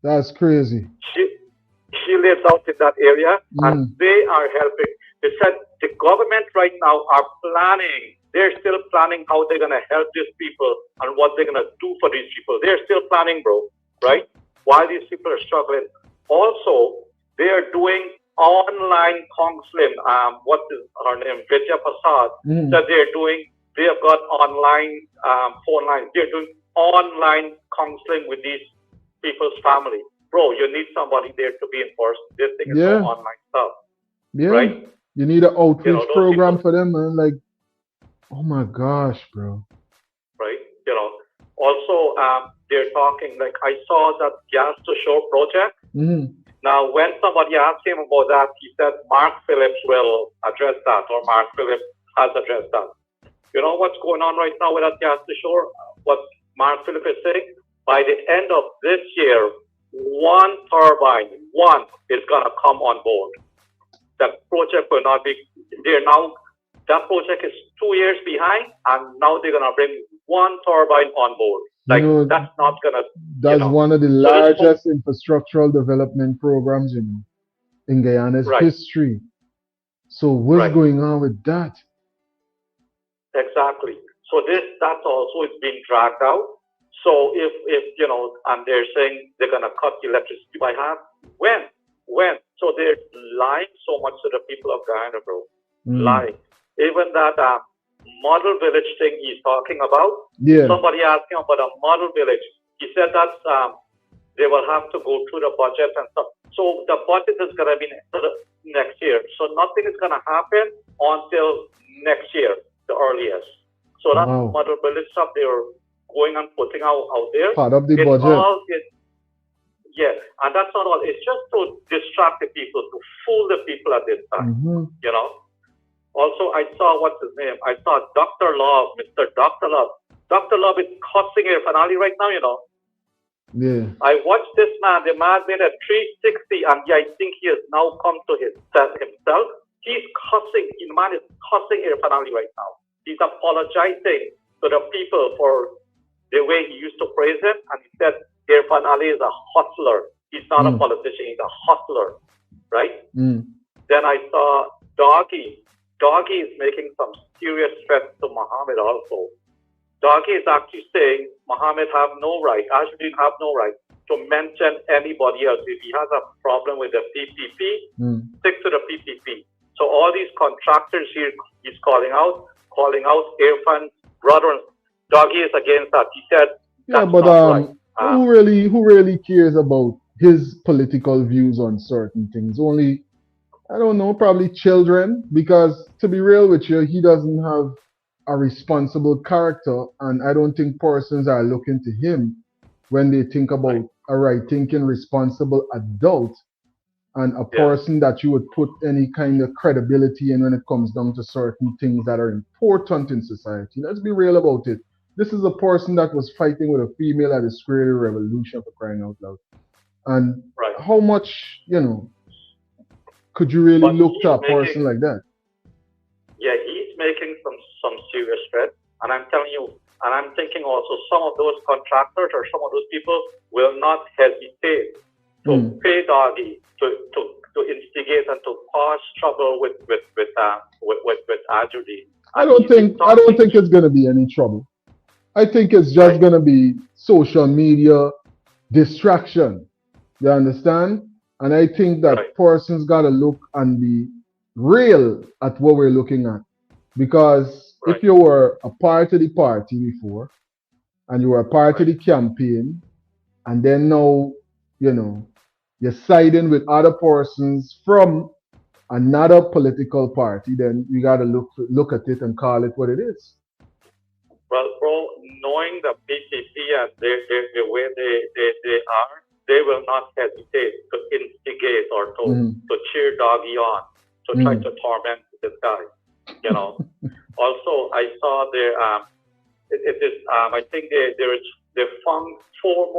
That's crazy. She lives out in that area, and they are helping. They said the government right now are planning. They're still planning how they're going to help these people and what they're going to do for these people. They're still planning, bro, right? While these people are struggling. Also, they are doing online counseling. What is her name? Vidya Prasad said they have got online phone lines. They're doing online counseling with these people's family. Bro, you need somebody there to be enforced. This thing is no online stuff. Yeah. Right? You need an outreach program for them, man. Like, oh my gosh, bro. Right? You know, also, they're talking, like, I saw that Gas to Shore project. Now, when somebody asked him about that, he said Mark Phillips will address that, or Mark Phillips has addressed that. You know what's going on right now with that Gas to Shore? What Mark Phillips is saying? By the end of this year, one turbine is going to come on board. That project will not be, that project is 2 years behind, and now they're going to bring one turbine on board. Like, that's not going to... That's one of the largest infrastructural development programs in Guyana's history. So what's going on with that? Exactly. So that also is being dragged out. So if you know, and they're saying they're going to cut electricity by half, when? So they're lying so much to the people of Guyana, bro. Lying. Even that model village thing he's talking about, somebody asked him about a model village. He said that they will have to go through the budget and stuff. So the budget is going to be next year. So nothing is going to happen until next year, the earliest. So that Wow. model village stuff they were going and putting out there. Part of the It's budget. all yeah, and that's not all. It's just to distract the people, to fool the people at this time. You know. Also, I saw what's his name. I saw Dr. Love, Mr. Dr. Love. Dr. Love is cussing Irfaan Ali right now. You know. Yeah. I watched this man. The man made a 360, and I think he has now come to himself. He's cussing. The man is cussing Irfaan Ali right now. He's apologizing to the people for the way he used to praise him, and he said Irfaan Ali is a hustler. He's not a politician. He's a hustler, right? Then I saw Doggy. Doggy is making some serious threats to Muhammad also. Doggy is actually saying Muhammad have no right, Ashuddin have no right to mention anybody else. If he has a problem with the PPP, stick to the PPP. So all these contractors here, he's calling out Irfan's brother. Doggy is against that. He said, yeah, but right. Who really cares about his political views on certain things? Only, I don't know, probably children, because to be real with you, he doesn't have a responsible character, and I don't think persons are looking to him when they think about a right-thinking, responsible adult and a person that you would put any kind of credibility in when it comes down to certain things that are important in society. Let's be real about it. This is a person that was fighting with a female at the Square Revolution, for crying out loud. And how much, you know, could you really look to a person like that? Yeah, he's making some serious threats. And I'm telling you, and I'm thinking also some of those contractors or some of those people will not hesitate to pay Doggy to instigate and to cause trouble with Ashuddin. I don't think it's gonna be any trouble. I think it's just gonna be social media distraction. You understand? And I think that persons gotta look and be real at what we're looking at. Because if you were a part of the party before, and you were a part of the campaign, and then now, you know, you're siding with other persons from another political party, then you gotta look at it and call it what it is. Well, bro, knowing the PCP and the way they are, they will not hesitate to instigate or to cheer Doggy on, to try to torment this guy. You know. Also, I saw there. I think they found four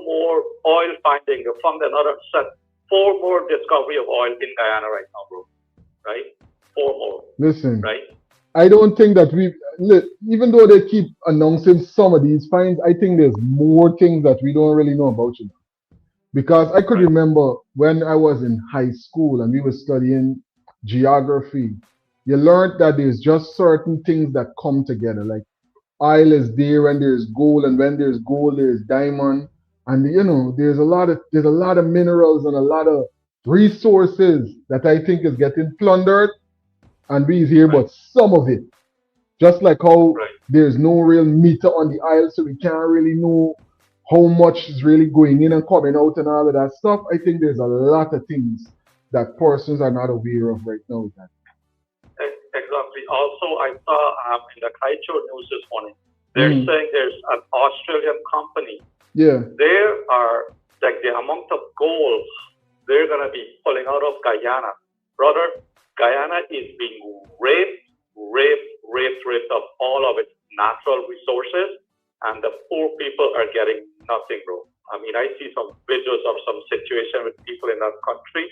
more oil finding. They found another set, 4 more discovery of oil in Guyana right now, bro. Right? 4 more. Listen. Right? I don't think that even though they keep announcing some of these finds, I think there's more things that we don't really know about, you know. Because I could remember when I was in high school and we were studying geography, you learned that there's just certain things that come together. Like oil is there when there's gold, and when there's gold, there's diamond. And you know, there's a lot of minerals and a lot of resources that I think is getting plundered. And we hear about some of it. Just like how there's no real meter on the isle, so we can't really know how much is really going in and coming out and all of that stuff. I think there's a lot of things that persons are not aware of right now. Exactly. Also, I saw in the Kaicho news this morning, they're saying there's an Australian company. Yeah. There are, like, the amount of gold they're going to be pulling out of Guyana. Brother, Guyana is being raped of all of its natural resources, and the poor people are getting nothing, bro. I mean, I see some videos of some situation with people in that country,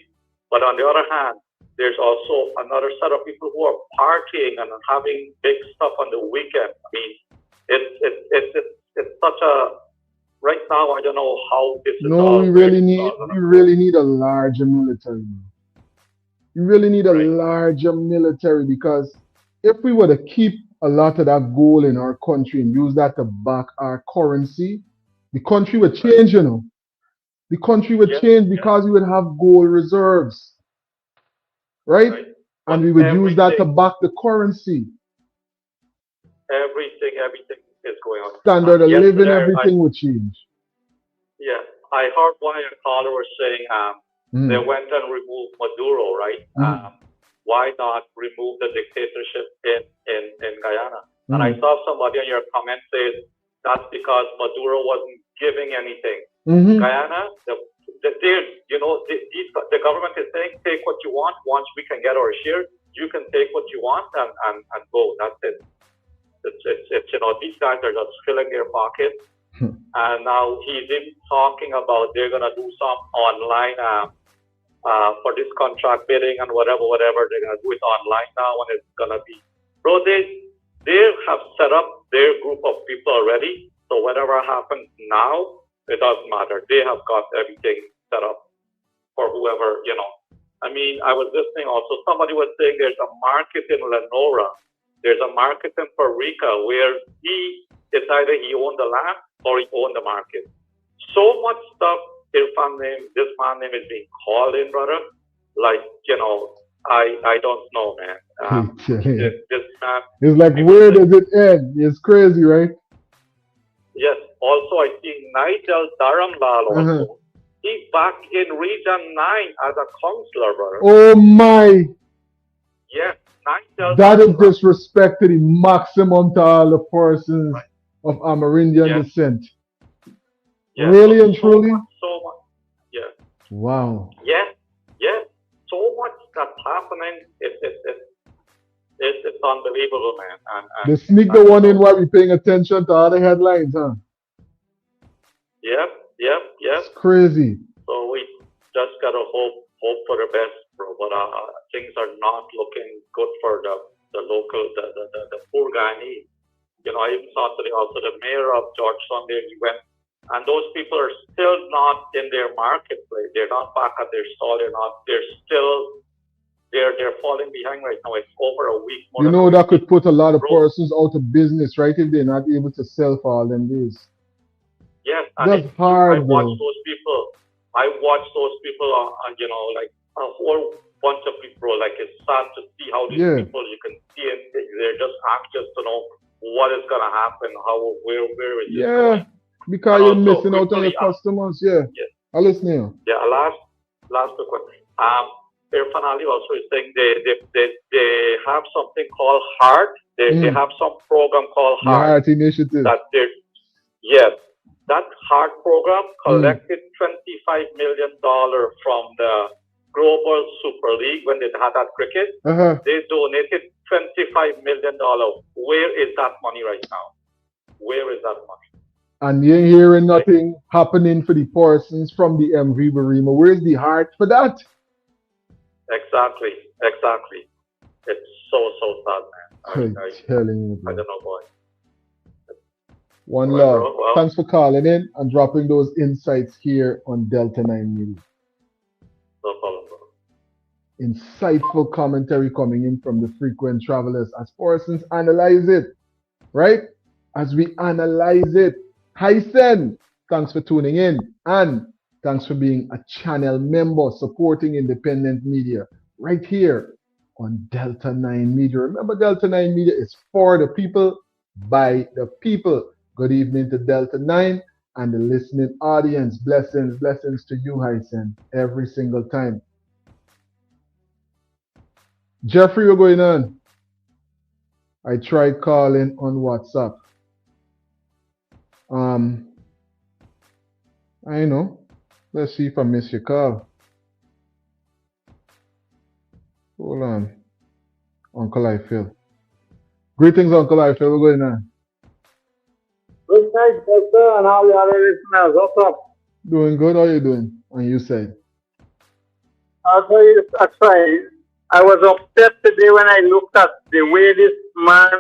but on the other hand, there's also another set of people who are partying and having big stuff on the weekend. I mean, it's such a, right now, I don't know how this is. No, we really need a larger military. You really need a larger military, because if we were to keep a lot of that gold in our country and use that to back our currency, the country would change, you know. The country would change because we would have gold reserves, right? And we would use that to back the currency. Everything is going on. Standard of living, everything would change. Yeah, I heard one of your caller was saying they went and removed Maduro, right? Why not remove the dictatorship in Guyana? And I saw somebody in your comment say that's because Maduro wasn't giving anything. Guyana, the government is saying, take what you want. Once we can get our share, you can take what you want and go. That's it. It's these guys are just filling their pockets. And now he's even talking about they're gonna do some online for this contract bidding and whatever. They're gonna do it online now, and it's gonna be, bro. They have set up their group of people already. So whatever happens now, it doesn't matter. They have got everything set up for whoever, I mean, I was listening also. Somebody was saying there's a market in Lenora. There's a market in Puerto Rico where it's either he owned the land or he owned the market. So much stuff, this man name is being called in, brother. Like, I don't know, man. This man. It's like, where does it end? It's crazy, right? Yes. Also, I see Nigel Dharamlal also. He's back in Region 9 as a councillor, brother. Oh my. Yes. Nigel That is disrespect to the maximum to all the persons of Amerindian descent. Yes. Really and truly? So much. Yes. Wow. Yes. Yes. So much that's happening. It's unbelievable, man. They sneak the one in while we're paying attention to all the headlines, huh? Yep. It's crazy. So we just gotta hope for the best, bro. But things are not looking good for the local, the poor Guyanese. I even saw today also the mayor of Georgetown there. He went, and those people are still not in their marketplace. They're not back at their stall. They're falling behind right now. It's over a week. That could put a lot of persons out of business, right? If they're not able to sell for all them days. Yes, that's hard. I watch those people. Like a whole bunch of people. Like it's sad to see how these people, you can see it. They're just anxious to know what is gonna happen. Where is it going? Because you're missing out on your customers. Yeah. I'll listen to you. Yeah. Last quick one. Irfaan Ali also is saying they have something called HEART. They have some program called HEART. HEART initiative. That HEART program collected $25 million from the Global Super League when they had that cricket. They donated $25 million. Where is that money right now? Where is that money? And you ain't hearing nothing happening for the persons from the MV Barima. Where's the heart for that? Exactly. It's so sad, man. I'm telling you, bro. I don't know why. One love. Well, thanks for calling in and dropping those insights here on Delta9 Media. No problem, bro. Insightful commentary coming in from the frequent travelers as persons analyze it, right? As we analyze it. Hysen, thanks for tuning in, and thanks for being a channel member supporting independent media right here on Delta9 Media. Remember, Delta9 Media is for the people, by the people. Good evening to Delta9 and the listening audience. Blessings to you, Hysen, every single time. Jeffrey, what's going on? I tried calling on WhatsApp. I know. Let's see if I miss your call. Hold on. Uncle Ifill. Greetings, Uncle Ifill. What's going on? Good night, doctor, and all the other listeners. What's up? Doing good. How are you doing on your side? I'll tell you, that's right. I was upset today when I looked at the way this man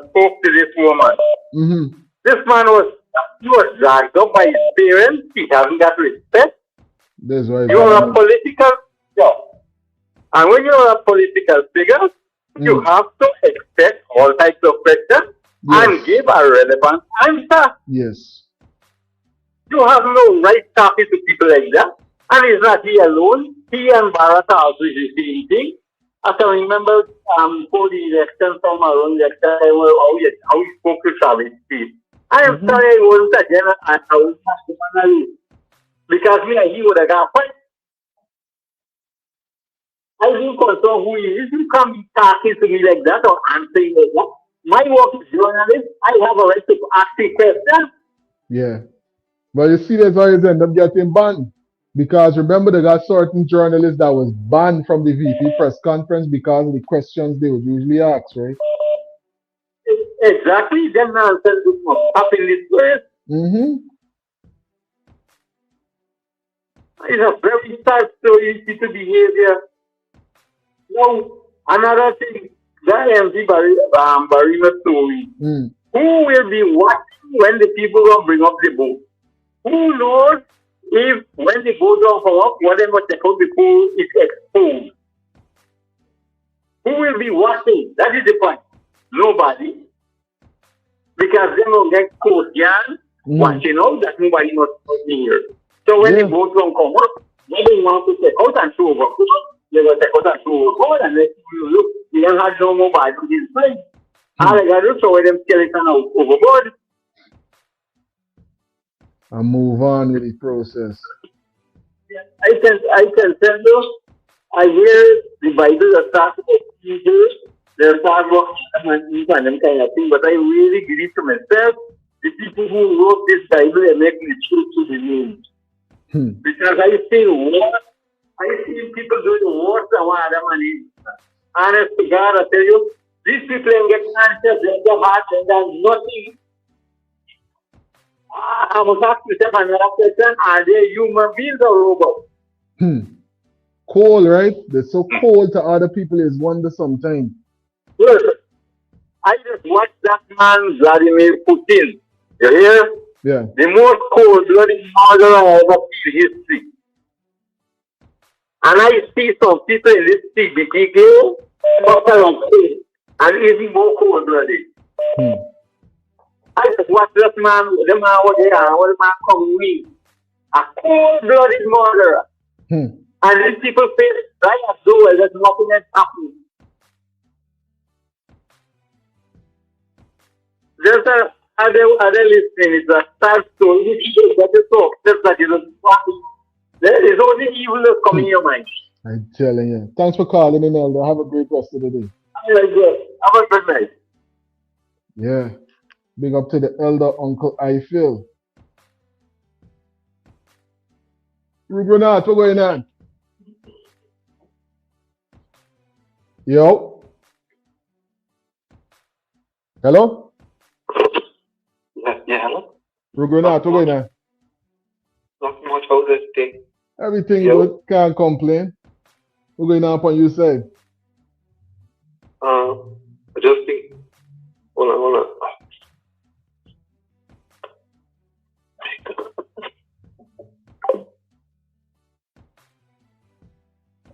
spoke to this woman. This man was dragged up by his parents. He hasn't got respect. That's right. You're a political figure. And when you're a political figure, you have to expect all types of questions and give a relevant answer. Yes. You have no right talking to people like that. And it's not he alone. He and Barrett are also the same thing. I can remember before the election, from around the election, how he spoke to Civic. I am sorry I wasn't again, and I was not because he would have got fight. I do concern who he is. You can't be talking to me like that or answering like that. My work is journalist. I have a right to ask a question. Yeah. But you see, that's why you end up getting banned. Because remember, they got certain journalists that was banned from the VP press conference because of the questions they would usually ask, right? Exactly. Then nonsense must happen this way. Mm-hmm. It's a very sad story, people behavior. Now, another thing, that empty Barima story. Mm. Who will be watching when the people don't bring up the boat? Who knows if when the boat don't come up, whatever check out the pool is exposed? Who will be watching? That is the point. Nobody. Because they don't get Coast Guard watching out that nobody must be here. So when the boat don't come up, they don't want to check out and show over. They will check out and show over and let you look. They don't have no mobile to display. All they got to do is show them skeleton out overboard. And move on with the process. I can tell you, I hear the Bible that talks about Jesus, there's hard work and them kind of thing, but I really believe to myself, the people who wrote this Bible are making the truth to the news. Because I see people doing worse than what other man is. Honest to God, I tell you, these people ain't getting answers, they get heart, and there's nothing. I was asked myself another question, are they human beings or robots? Cold, right? They're so cold to other people is wonder sometimes. Yes. I just watched that man, Vladimir Putin. You hear? Yeah. The most cold-blooded murderer I ever seen in history. And I see some people in this CBT game, and even more cold-blooded. I just watched that man, the man over there, what the man come with. A cold-blooded murderer. And these people face right as though there's nothing else happening. There's other listening, it's a sad story. That is so upset that you don't fucking. There is only evil that's coming in your mind. I'm telling you. Thanks for calling in, Elder. Have a great rest of the day. Have a good night. Yeah. Big up to the Elder Uncle I feel. Rubrenat, what's going on? Yo. Hello? Yeah, hello? Rubrenat, what's going on? Not much. How's this day? Everything good. Can't complain. What's going on your side? I just think. Hold on.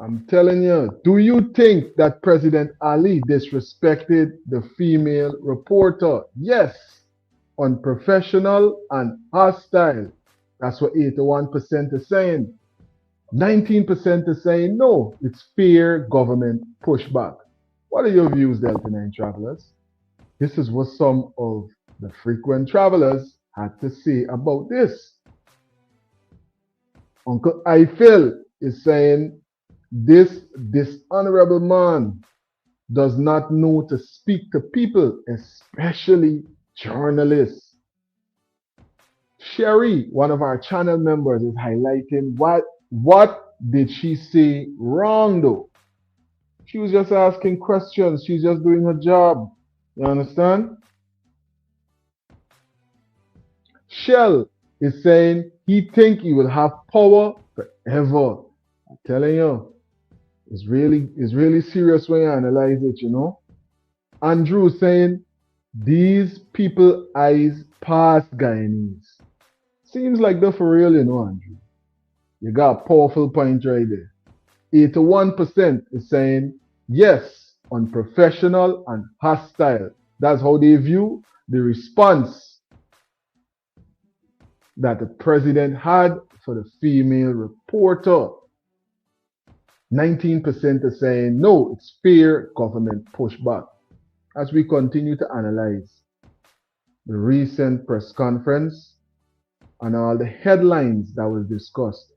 I'm telling you, do you think that President Ali disrespected the female reporter? Yes, unprofessional and hostile. That's what 81% is saying. 19% is saying no, it's fear government pushback. What are your views, Delta9 travelers? This is what some of the frequent travelers had to say about this. Uncle Eiffel is saying this dishonorable man does not know to speak to people, especially journalists. Sherry, one of our channel members, is highlighting what did she say wrong though? She was just asking questions. She's just doing her job. You understand? Shell is saying he think he will have power forever. I'm telling you, it's really serious when you analyze it, you know. Andrew saying these people eyes past Guyanese. Seems like they're for real, you know, Andrew. You got a powerful point right there. 81% is saying yes, unprofessional and hostile. That's how they view the response that the president had for the female reporter. 19% is saying no, it's fear government pushback. As we continue to analyze the recent press conference and all the headlines that was discussed,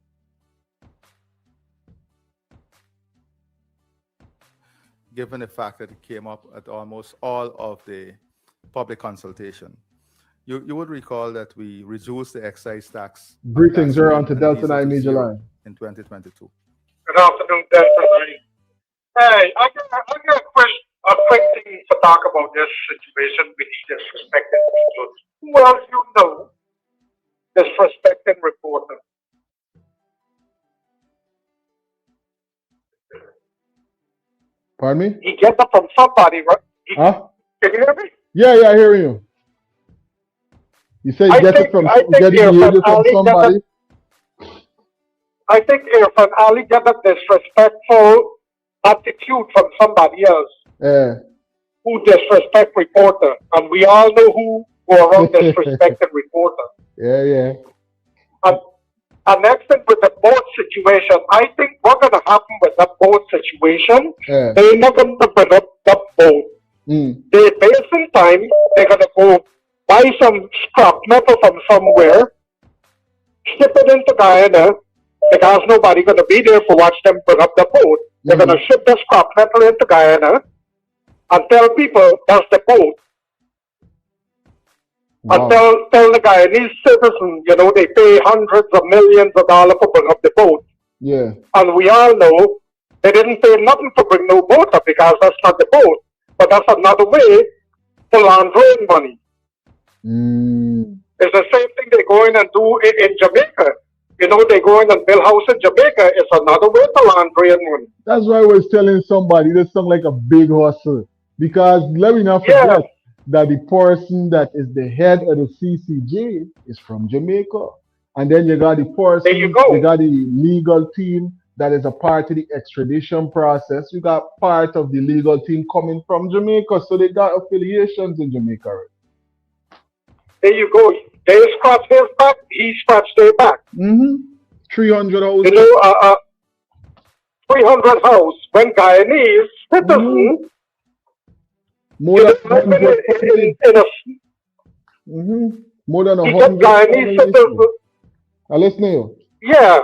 given the fact that it came up at almost all of the public consultation. You would recall that we reduced the excise tax on Greetings, you're on to gasoline and Delta 9 diesel to Media zero Line. in 2022. Good afternoon, Delta9. Hey, I got a quick thing to talk about this situation with disrespected people. Who else you know disrespecting reporters? Pardon me? He gets it from somebody, right? Huh? Can you hear me? Yeah, I hear you. You say you get it from somebody. I think Irfaan Ali got a disrespectful attitude from somebody else who disrespect reporter, and we all know who go around disrespecting reporter. Yeah. And next thing with the boat situation, I think what's gonna happen with that boat situation, they're not gonna bring up that boat. They basing time, they're gonna go buy some scrap metal from somewhere, ship it into Guyana, because nobody gonna be there to watch them bring up the boat. They're gonna ship the scrap metal into Guyana and tell people that's the boat. Wow. And tell the Guyanese citizens, you know, they pay hundreds of millions of dollars to bring up the boat. Yeah. And we all know they didn't pay nothing to bring no boat up because that's not the boat. But that's another way to laundering money. It's the same thing they go in and do in Jamaica. You know, they go in and build house in Jamaica. It's another way to laundering money. That's why I was telling somebody this sounds like a big hustle. Because let me not forget that the person that is the head of the CCJ is from Jamaica. And then you got the person, you got the legal team that is a part of the extradition process. You got part of the legal team coming from Jamaica. So they got affiliations in Jamaica. There you go. They scratch his back, he scratched their back. 300 house. You know, 300 house. When Guyanese citizens, more than 100 Guyanese citizens. Listen to you. Yeah.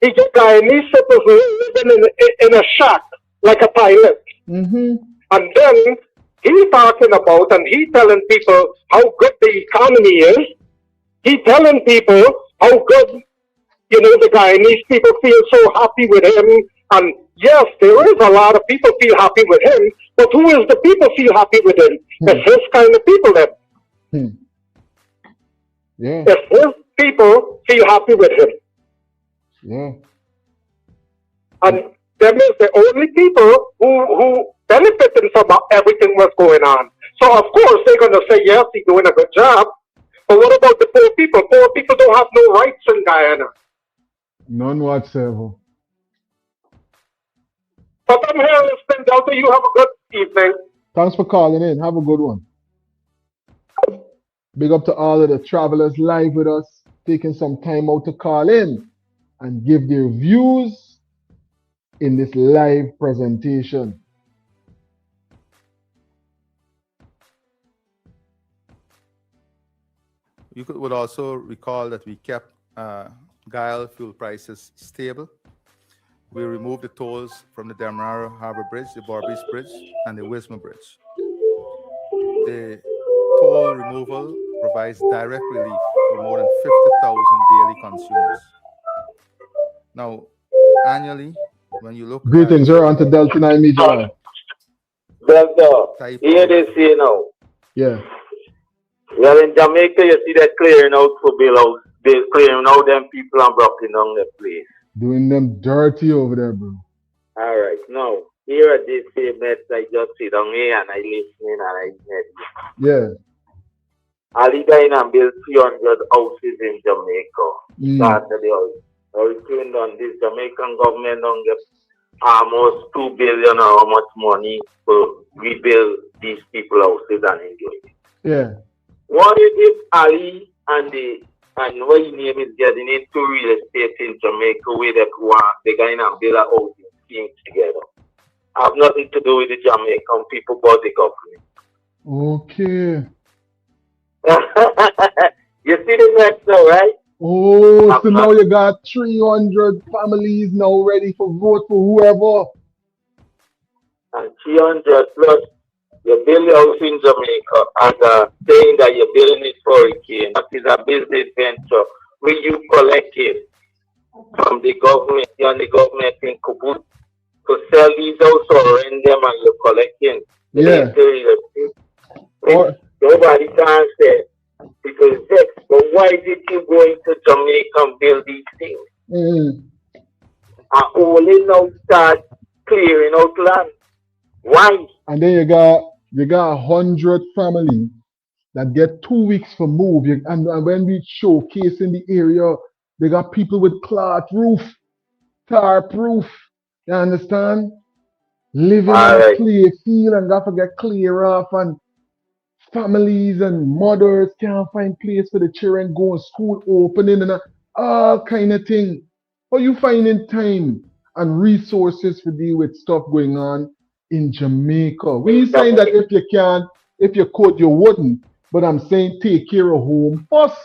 He get Guyanese citizens living in a shack like a pilot. And then he talking about and he telling people how good the economy is. He telling people how good, you know, the Guyanese people feel so happy with him. And yes, there is a lot of people feel happy with him, but who is the people feel happy with him? It's his kind of people then. If his people feel happy with him. And them is the only people who benefiting from everything what's going on. So of course they're gonna say yes, he's doing a good job. But what about the poor people? Poor people don't have no rights in Guyana. None whatsoever. But I'm here listening, Delta. You have a good evening. Thanks for calling in. Have a good one. Big up to all of the travelers live with us, taking some time out to call in and give their views in this live presentation. You would also recall that we kept Guyana fuel prices stable. We removed the tolls from the Demerara Harbor Bridge, the Borbridge Bridge, and the Wisma Bridge. The toll removal provides direct relief for more than 50,000 daily consumers. Now, annually, when you look Greetings, you're on to Delta9 Media. Delta, hear this here now. Yeah. Well, in Jamaica, you see that clearing out for below. They're clearing out them people and blocking down the place. Doing them dirty over there, bro. All right. Now, here at this mess, I just sit down here and I listening and I met. Yeah. Ali Guyana built 300 houses in Jamaica. Started the house. Now, it's doing on this Jamaican government don't get almost $2 billion or how much money to rebuild these people houses and enjoy it. Yeah. What if Ali and what his name is getting into real estate in Jamaica where they're going to build a housing scheme together? Have nothing to do with the Jamaican people but the government. Okay. You see the next now, right? Oh, so now you got 300 families now ready for vote for whoever. and 300 plus. You build a house in Jamaica as a saying that you're building it for hurricane. That is a business venture where you collect it from the government, you and the government in Kubut to sell these houses or rent them and you're collecting the Yeah. interior. Or Nobody can say because vex, but why did you go into Jamaica and build these things? mm, And only now start clearing out land. Why? and then you got 100 families that get 2 weeks for move. And when we showcase in the area, they got people with cloth roof, tarp roof. You understand? Living on All a right. clay field and got to get clear off, and families and mothers can't find place for the children going school opening and all kind of thing. How you finding time and resources to deal with stuff going on in Jamaica? We ain't saying that if you can, if you could, you wouldn't. But I'm saying take care of home first.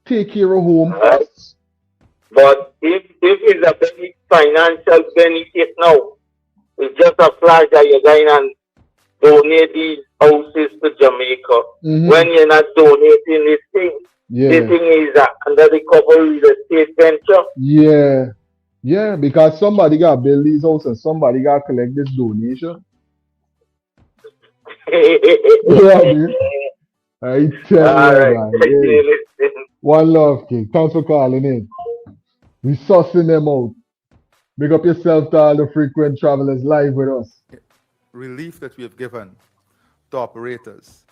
Take care of home All right. first. But if it's a financial benefit now, it's just a flag that you're going and donate these houses to Jamaica. Mhm. When you're not donating this thing, the Yeah, thing is under the cover of the state venture. yeah, yeah. Because somebody got to build these houses and somebody got to collect this donation. Yeah, dude. I tell All you, right. man. Thank Hey, you. Listen. one love, King. Thanks for calling in. We sussing them out. Big up yourself to all the frequent travelers live with us. Relief that we have given to operators,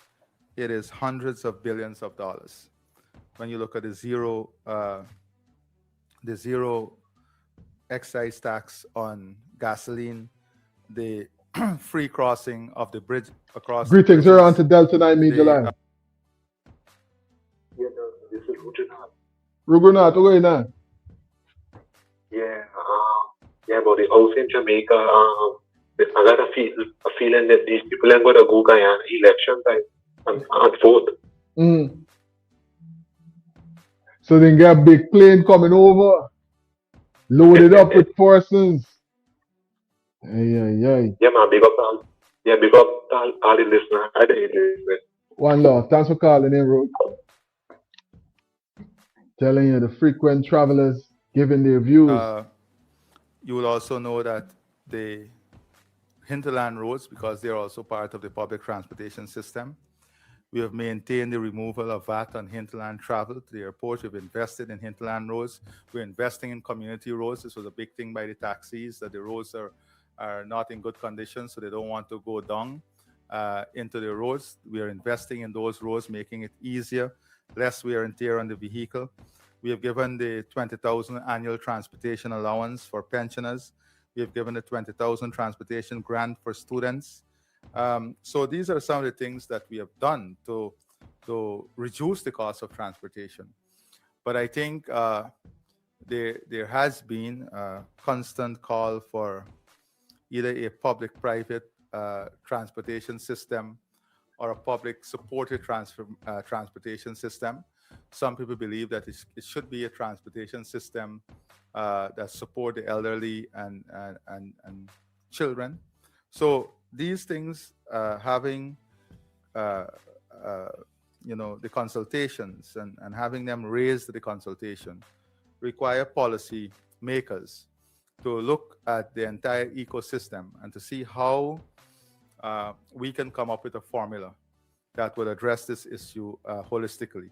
it is hundreds of billions of dollars. When you look at the zero excise tax on gasoline, the free crossing of the bridge across the Greetings, you're on to bridges, Delta9 Media the Live. Yeah, no, this is Rujunath. Rugunat, what's going on? Yeah, yeah, about the house in Jamaica. I got a feeling that these people ain't gonna go Guyana election time and vote. Mm. So then get a big plane coming over, loaded up with forces. Ay, ay, ay. Yeah, man, big up all the listeners. I did it. One love. Thanks for calling in, Rug. Telling you the frequent travelers giving their views. you will also know that the hinterland roads, because they're also part of the public transportation system, we have maintained the removal of VAT on hinterland travel to the airport. We've invested in hinterland roads. We're investing in community roads. This was a big thing by the taxis, that the roads are not in good condition, so they don't want to go down into the roads. We are investing in those roads, making it easier, less wear and tear on the vehicle. We have given the 20,000 annual transportation allowance for pensioners. We have given the 20,000 transportation grant for students. So these are some of the things that we have done to reduce the cost of transportation. But I think there has been a constant call for either a public-private transportation system or a public-supported transportation system. Some people believe that it should be a transportation system that support the elderly and children. So these things, having the consultations and having them raise the consultation, require policy makers to look at the entire ecosystem and to see how we can come up with a formula that will address this issue holistically.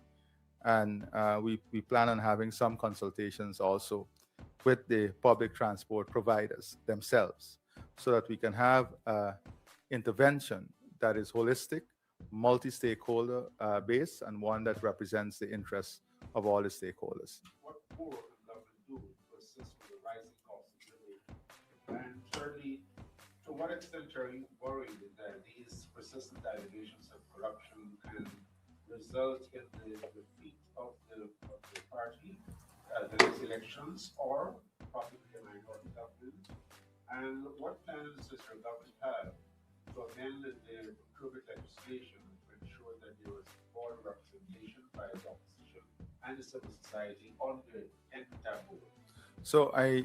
And we plan on having some consultations also with the public transport providers themselves, so that we can have intervention that is holistic, multi-stakeholder based, and one that represents the interests of all the stakeholders. What more can government do to assist with the rising cost of living? And thirdly, to what extent are you worried that these persistent allegations of corruption can result in the defeat of the party at the next elections, or possibly a minority government? And what plans does your government have to amend the procurement legislation to ensure that there is broad representation by the opposition and the civil society on the entire board? So I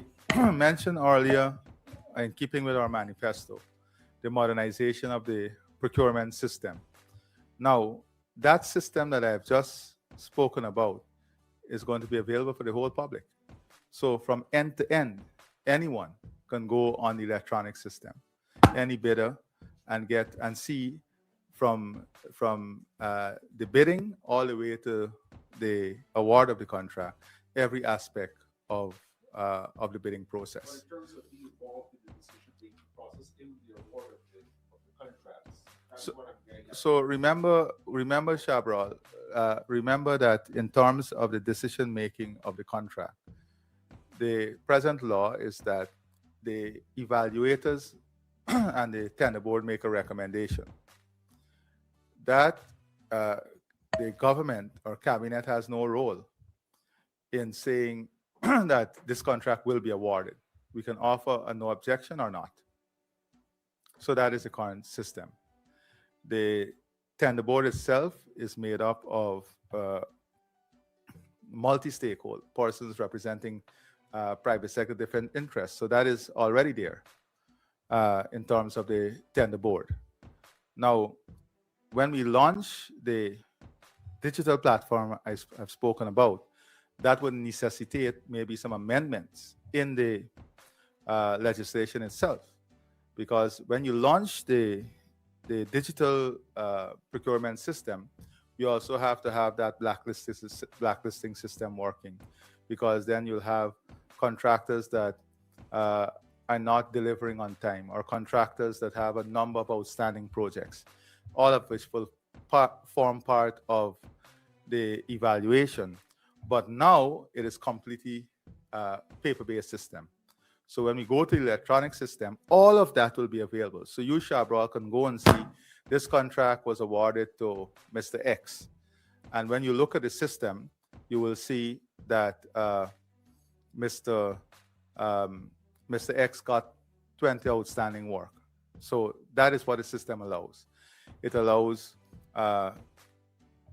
mentioned earlier in keeping with our manifesto, the modernization of the procurement system. Now, that system that I've just spoken about is going to be available for the whole public. So from end to end, anyone can go on the electronic system, any bidder, and get and see from the bidding all the way to the award of the contract, every aspect of the bidding process. But in terms of being involved in the decision-making process in the award of the contracts, that's what I'm getting at. So remember, Shabral, remember that in terms of the decision making of the contract, the present law is that the evaluators and the tender board make a recommendation. That the government or cabinet has no role in saying that this contract will be awarded. We can offer a no objection or not. So that is the current system. The tender board itself is made up of multi-stakeholder persons representing private sector different interests. So that is already there in terms of the tender board. Now, when we launch the digital platform I've spoken about, that would necessitate maybe some amendments in the legislation itself. Because when you launch the digital procurement system, you also have to have that blacklisting system working, because then you'll have contractors that are not delivering on time, or contractors that have a number of outstanding projects, all of which will form part of the evaluation. But now it is completely paper-based system. So when we go to the electronic system, all of that will be available. So you, Shabral, can go and see this contract was awarded to Mr. X. And when you look at the system, you will see that Mr. X got 20 outstanding work. So that is what the system allows. It allows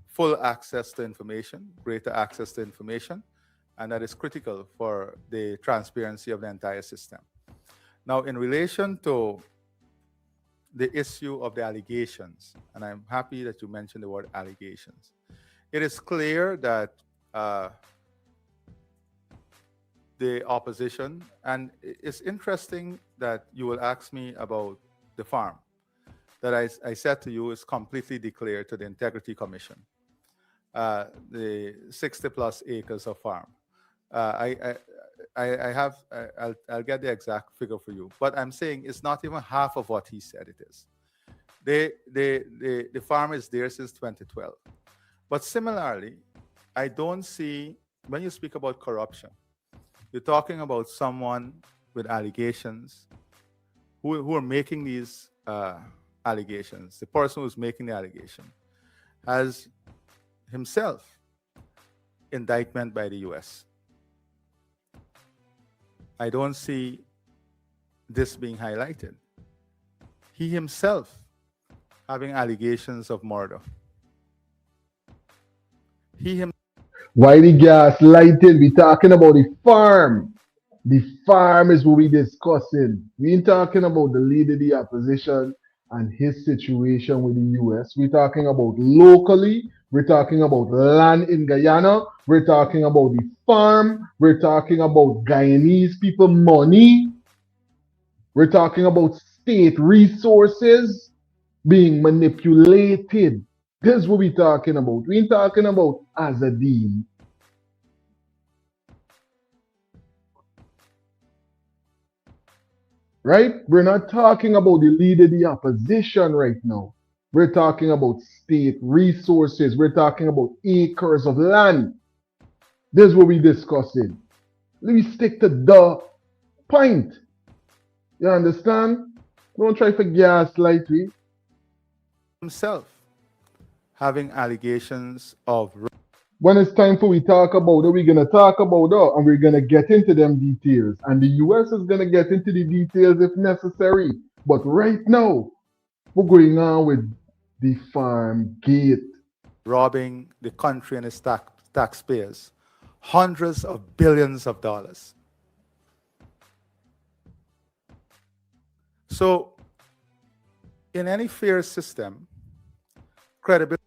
full access to information, greater access to information, and that is critical for the transparency of the entire system. Now, in relation to the issue of the allegations, and I'm happy that you mentioned the word allegations, it is clear that the opposition, and it's interesting that you will ask me about the farm that I said to you is completely declared to the Integrity Commission, the 60 plus acres of farm. I'll get the exact figure for you, but I'm saying it's not even half of what he said it is. The farm is there since 2012. But similarly, I don't see, when you speak about corruption, you're talking about someone with allegations who are making these allegations. The person who's making the allegation has himself indictment by the US. I don't see this being highlighted. He himself having allegations of murder. Why the gas lighted? We talking about the farm. The farm is what we discussing. We ain't talking about the leader of the opposition and his situation with the US. We're talking about locally. We're talking about land in Guyana. We're talking about the farm. We're talking about Guyanese people money. We're talking about state resources being manipulated. This is what we're talking about. We ain't talking about Azadeen. Right? We're not talking about the leader of the opposition right now. We're talking about state resources. We're talking about acres of land. This is what we're discussing. Let me stick to the point. You understand? Don't try for gaslight me. Himself having allegations of... When it's time for we talk about it, we're going to talk about it, and we're going to get into them details. And the US is going to get into the details if necessary. But right now, we're going on with the farm gate. Robbing the country and its taxpayers hundreds of billions of dollars. So, in any fair system, credibility.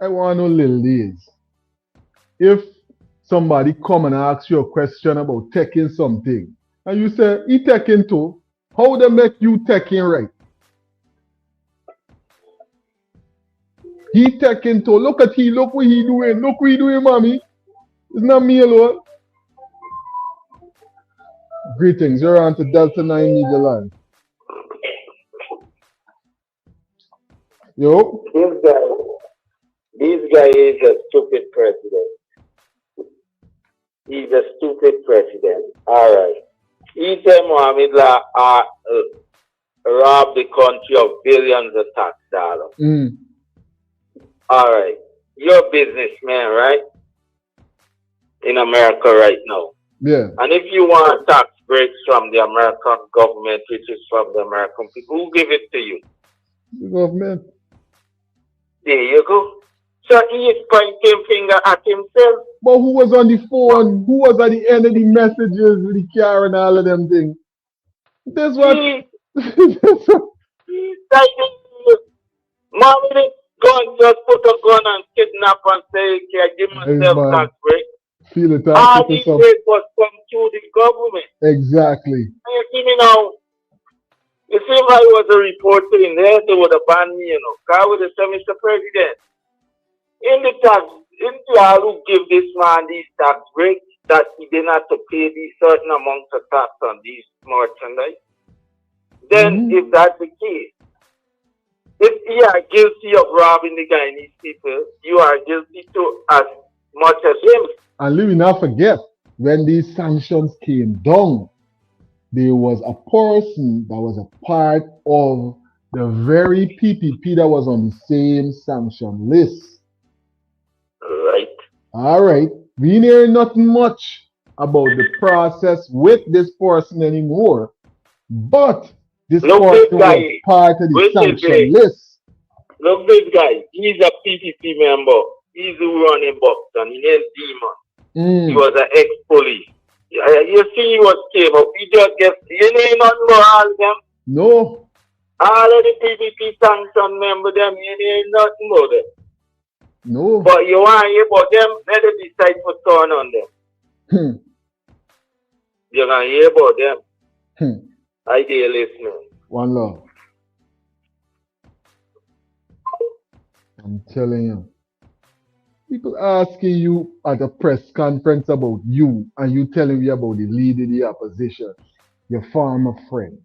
I want to know, little days. If somebody come and ask you a question about taking something, and you say, he taking too, how they make you taking right? He taking too. Look at he, look what he doing. Look what he doing, mommy. It's not me alone. Greetings, you're on to Delta9 Media Line. Yo. This guy is a stupid president. He's a stupid president. All right. He said Mohammed robbed the country of billions of tax dollars. All right. You're a businessman, right? In America right now. Yeah. And if you want tax breaks from the American government, which is from the American people, who give it to you? The government. There you go. So he is pointing finger at himself. But who was on the phone? Who was at the end of the messages with the car and all of them things? That's what. He's like, Mommy, gun, just put a gun and kidnap and say, okay, give myself tax break. Feel it. All these breaks was come through the government. Exactly. You see me now? You see if I was a reporter in there, they would have banned me, you know. Because I would have said, Mr. President, in the tax, in the all who give this man these tax breaks, that he didn't have to pay these certain amounts of tax on these merchandise. Then, if that's the case, if you are guilty of robbing the Guyanese people, you are guilty too as much as him. And let me not forget, when these sanctions came down, there was a person that was a part of the very PPP that was on the same sanction list. Right. All right. We ain't hearing nothing much about the process with this person anymore. But this person was part of the sanction list. Look, this guy, he's a PPP member. He's running Boston. He named Demon. He was an ex-police. You see, he was came up. He just gets, you know nothing about all of them. No. All of the PPP sanction members, them, you know nothing about them. No. But you want to hear about them, let them decide to turn on them. You're going to hear about them. I dear listening. One love. I'm telling you. People asking you at a press conference about you, and you telling me about the leader of the opposition, your former friend.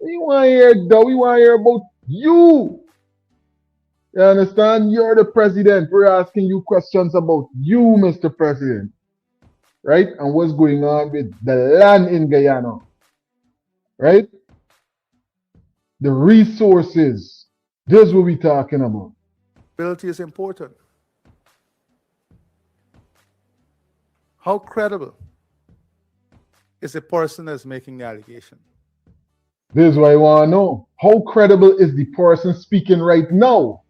We want to hear that. We want to hear about you. You understand? You're the president. We're asking you questions about you, Mr. President. Right? And what's going on with the land in Guyana. Right? The resources. This is what we're talking about. Credibility is important. How credible is the person that's making the allegation? This is what I want to know. How credible is the person speaking right now?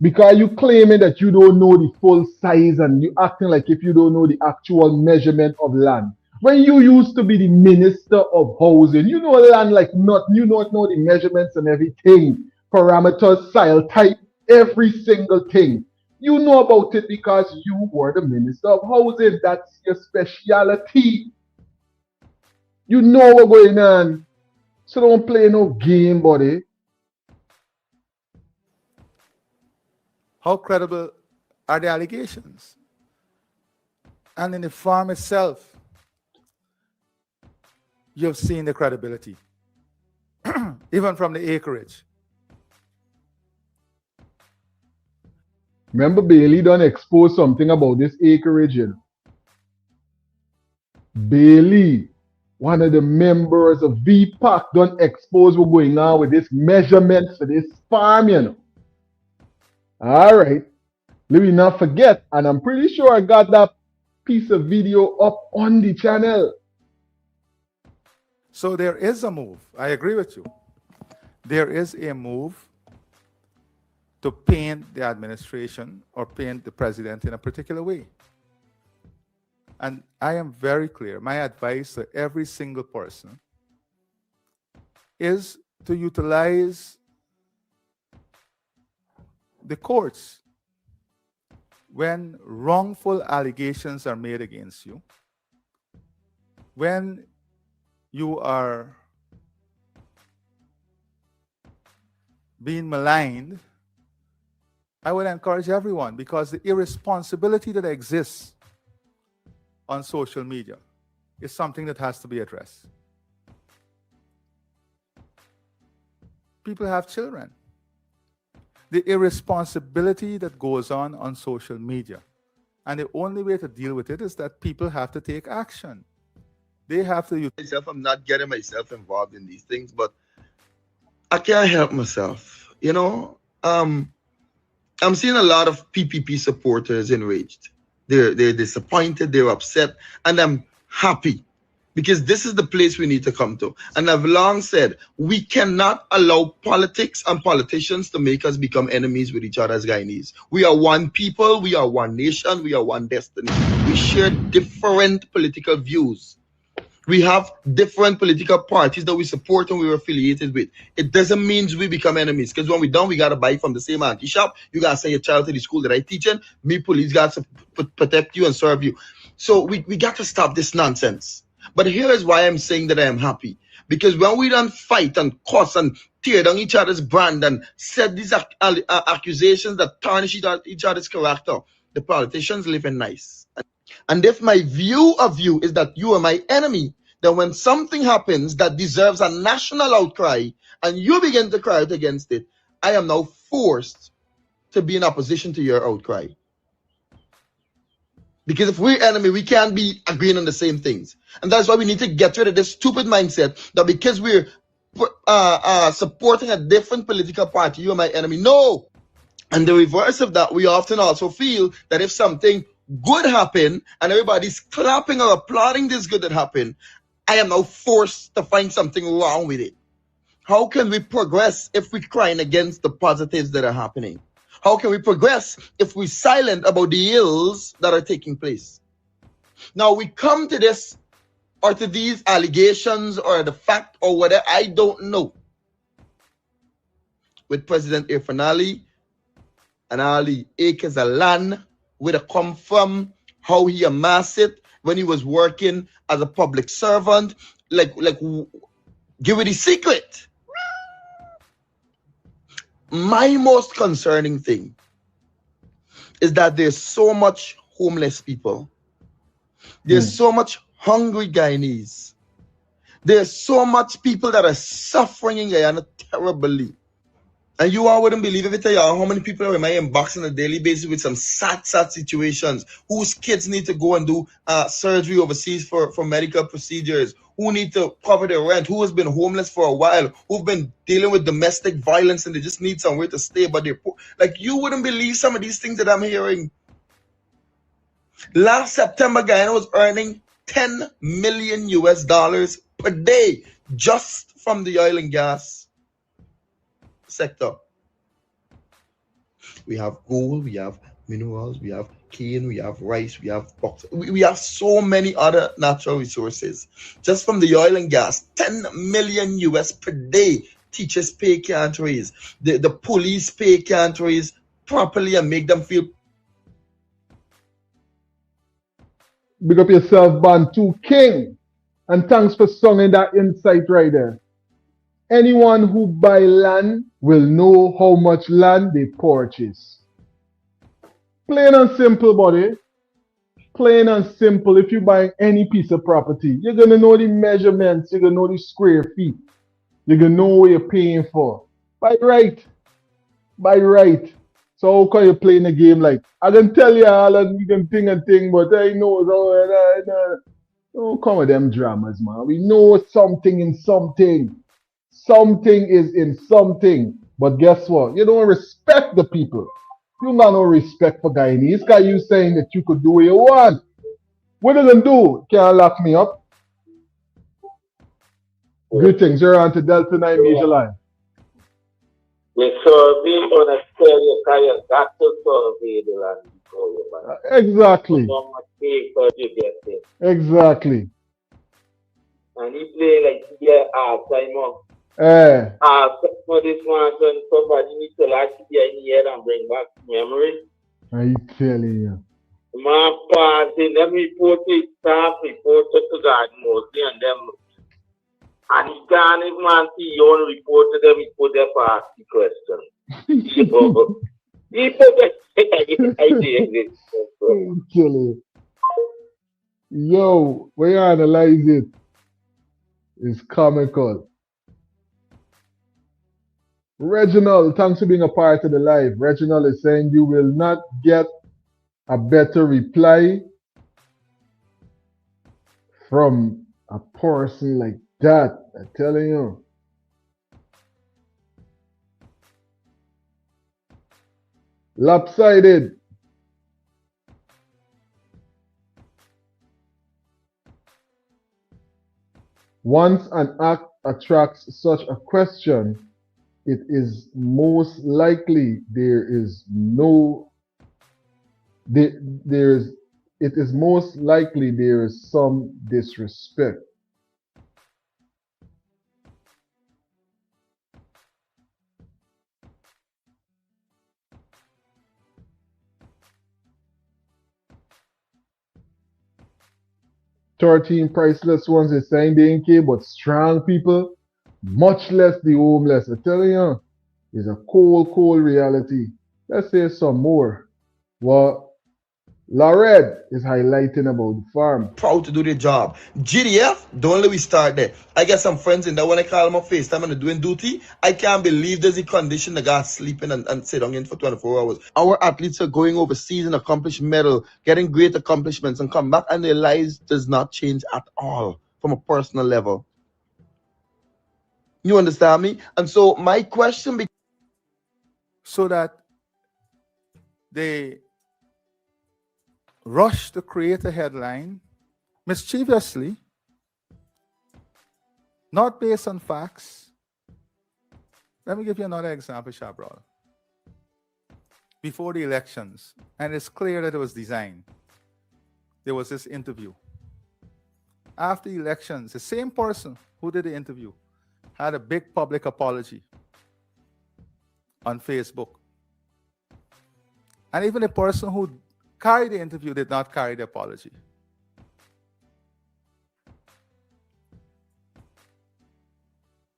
Because you claiming that you don't know the full size and you acting like if you don't know the actual measurement of land. When you used to be the minister of housing, you know land like nothing. You don't know the measurements and everything. Parameters, soil type, every single thing. You know about it because you were the minister of housing. That's your specialty. You know what's going on. So don't play no game, buddy. How credible are the allegations? And in the farm itself, you've seen the credibility, even from the acreage. Remember, Bailey done expose something about this acreage, you know. Bailey, one of the members of VPAC, done expose what's going on with this measurement for this farm, you know. All right. Let me not forget, and I'm pretty sure I got that piece of video up on the channel. So there is a move. I agree with you. There is a move to paint the administration or paint the president in a particular way. And I am very clear. My advice to every single person is to utilize the courts when wrongful allegations are made against you, when you are being maligned. I would encourage everyone, because the irresponsibility that exists on social media is something that has to be addressed. People have children. The irresponsibility that goes on social media. And the only way to deal with it is that people have to take action. They have to... I'm not getting myself involved in these things, but I can't help myself. You know, I'm seeing a lot of PPP supporters enraged. They're disappointed, they're upset, and I'm happy, because this is the place we need to come to. And I've long said, we cannot allow politics and politicians to make us become enemies with each other as Guyanese. We are one people, we are one nation, we are one destiny. We share different political views. We have different political parties that we support and we're affiliated with. It doesn't mean we become enemies, because when we're done, we got to buy from the same auntie shop. You got to send your child to the school that I teach in. Me, police, got to protect you and serve you. So we got to stop this nonsense. But here is why I'm saying that I am happy. Because when we don't fight and cuss and tear down each other's brand and set these accusations that tarnish each other's character, the politicians live in nice. And if my view of you is that you are my enemy, then when something happens that deserves a national outcry and you begin to cry out against it, I am now forced to be in opposition to your outcry. Because if we're enemy, we can't be agreeing on the same things. And that's why we need to get rid of this stupid mindset that because we're supporting a different political party, you are my enemy. No! And the reverse of that, we often also feel that if something good happened and everybody's clapping or applauding this good that happened, I am now forced to find something wrong with it. How can we progress if we're crying against the positives that are happening? How can we progress if we're silent about the ills that are taking place? Now we come to this, or to these allegations, or the fact, or whatever, I don't know, with President Irfaan Ali and all the acres of land, where it come from, how he amassed it when he was working as a public servant. Like give it the secret. My most concerning thing is that there's so much homeless people. There's so much hungry Guyanese. There's so much people that are suffering in Guyana terribly. And you all wouldn't believe if I tell you how many people are in my inbox on a daily basis with some sad situations, whose kids need to go and do surgery overseas for medical procedures, who need to cover their rent, who has been homeless for a while, who've been dealing with domestic violence and they just need somewhere to stay, but they're poor. Like, you wouldn't believe some of these things that I'm hearing. Last September, Guyana was earning $10 million per day just from the oil and gas sector. We have gold, we have minerals, we have cane, we have rice, we have bauxite. We have so many other natural resources. Just from the oil and gas, $10 million per day. Teachers' pay can't raise. The police pay can't raise properly and make them feel. Big up yourself, Bantu King. And thanks for songing that insight right there. Anyone who buy land will know how much land they purchase. Plain and simple, buddy. Plain and simple. If you buy any piece of property, you're going to know the measurements. You're going to know the square feet. You're going to know what you're paying for. By right. By right. So how can you play in the game like, I can tell you all and you can think, but I know. Don't come with them dramas, man. We know something in something. Something is in something. But guess what? You don't respect the people. You got no respect for Guyanese because you saying that you could do what you want. What are they gonna do? Can't lock me up. Greetings. You're on to Delta9 Media Line. The survey gonna tell you because you got to survey the land before you buy. Exactly. So much paper you get it. Exactly. And he play like yeah, time on. For this one, somebody needs to like it in the head and bring back memory. I telling you. My party, let me put it, staff report to God mostly, and them. And he can't even see you only report to them, he put their party question. He put the idea. I'm telling you. Yo, when you analyze it, it's comical. Reginald, thanks for being a part of the live. Reginald is saying you will not get a better reply from a person like that. I'm telling you. Lopsided. Once an act attracts such a question, it is most likely there is some disrespect. "13 priceless ones is saying they ain't care, but strong people, much less the homeless." I tell you, it's a cold reality. Let's say some more. What Lared is highlighting about the farm. Proud to do their job. GDF, don't let me start there. I got some friends in there when I call them on FaceTime and they're doing duty. I can't believe there's a condition the guy sleeping and sit down in for 24 hours. Our athletes are going overseas and accomplish medal, getting great accomplishments and come back and their lives does not change at all from a personal level. You understand me? And so my question So that they rush to create a headline mischievously, not based on facts. Let me give you another example, Shabral. Before the elections, and it's clear that it was designed, there was this interview. After the elections, the same person who did the interview had a big public apology on Facebook. And even the person who carried the interview did not carry the apology.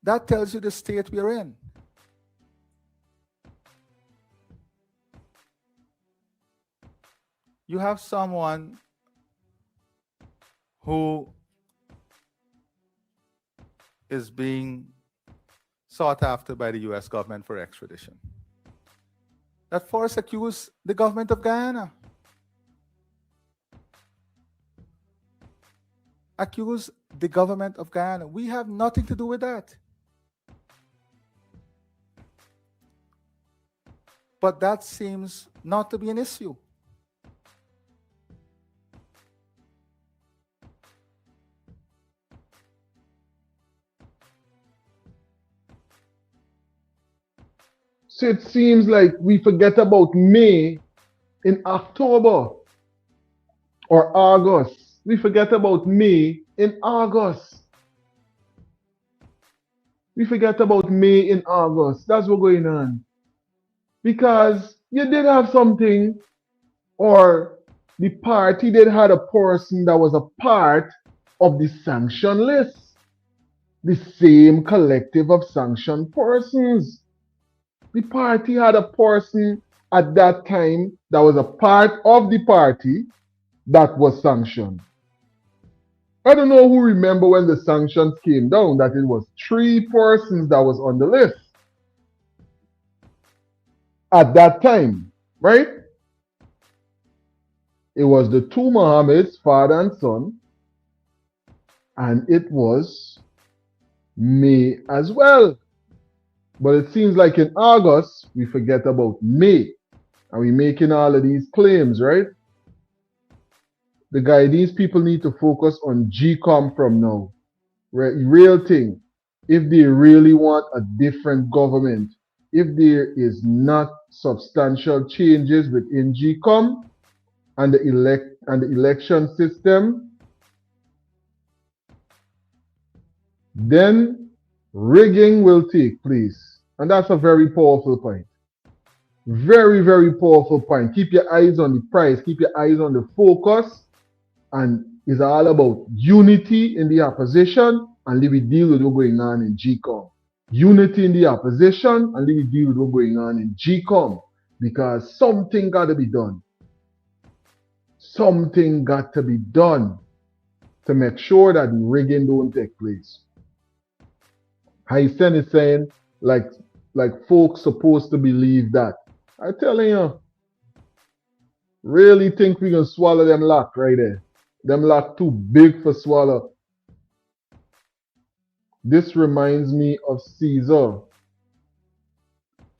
That tells you the state we're in. You have someone who is being sought after by the US government for extradition that first accused the government of Guyana. Accuse the government of Guyana. We have nothing to do with that. But that seems not to be an issue. So it seems like we forget about May in October or August. We forget about May in August. We forget about May in August. That's what's going on. Because you did have something, or the party did had a person that was a part of the sanction list. The same collective of sanctioned persons. The party had a person at that time that was a part of the party that was sanctioned. I don't know who remember when the sanctions came down that it was 3 persons that was on the list at that time, right? It was the 2 Mohammeds, father and son, and it was May as well. But it seems like in August, we forget about May. And we're making all of these claims, right? The Guyanese people need to focus on GCOM from now. Real thing. If they really want a different government, if there is not substantial changes within GCOM and the election system, then rigging will take place. And that's a very powerful point. Very, very powerful point. Keep your eyes on the prize, keep your eyes on the focus, and it's all about unity in the opposition and let me deal with what's going on in GCOM. Unity in the opposition and let me deal with what's going on in GCOM because something got to be done. Something got to be done to make sure that the rigging don't take place. Hysen is saying like folks supposed to believe that. I telling you, really think we gonna swallow them lot right there. Them lot too big for swallow. This reminds me of Caesar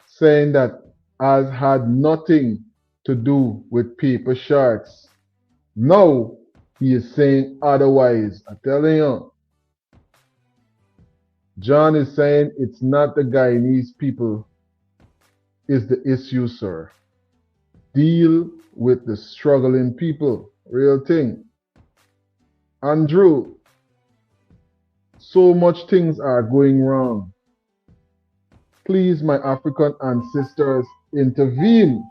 saying that has had nothing to do with paper sharks. Now he is saying otherwise. I'm telling you. John is saying it's not the Guyanese people is the issue, sir. Deal with the struggling people. Real thing. Andrew, so much things are going wrong. Please, my African ancestors, intervene.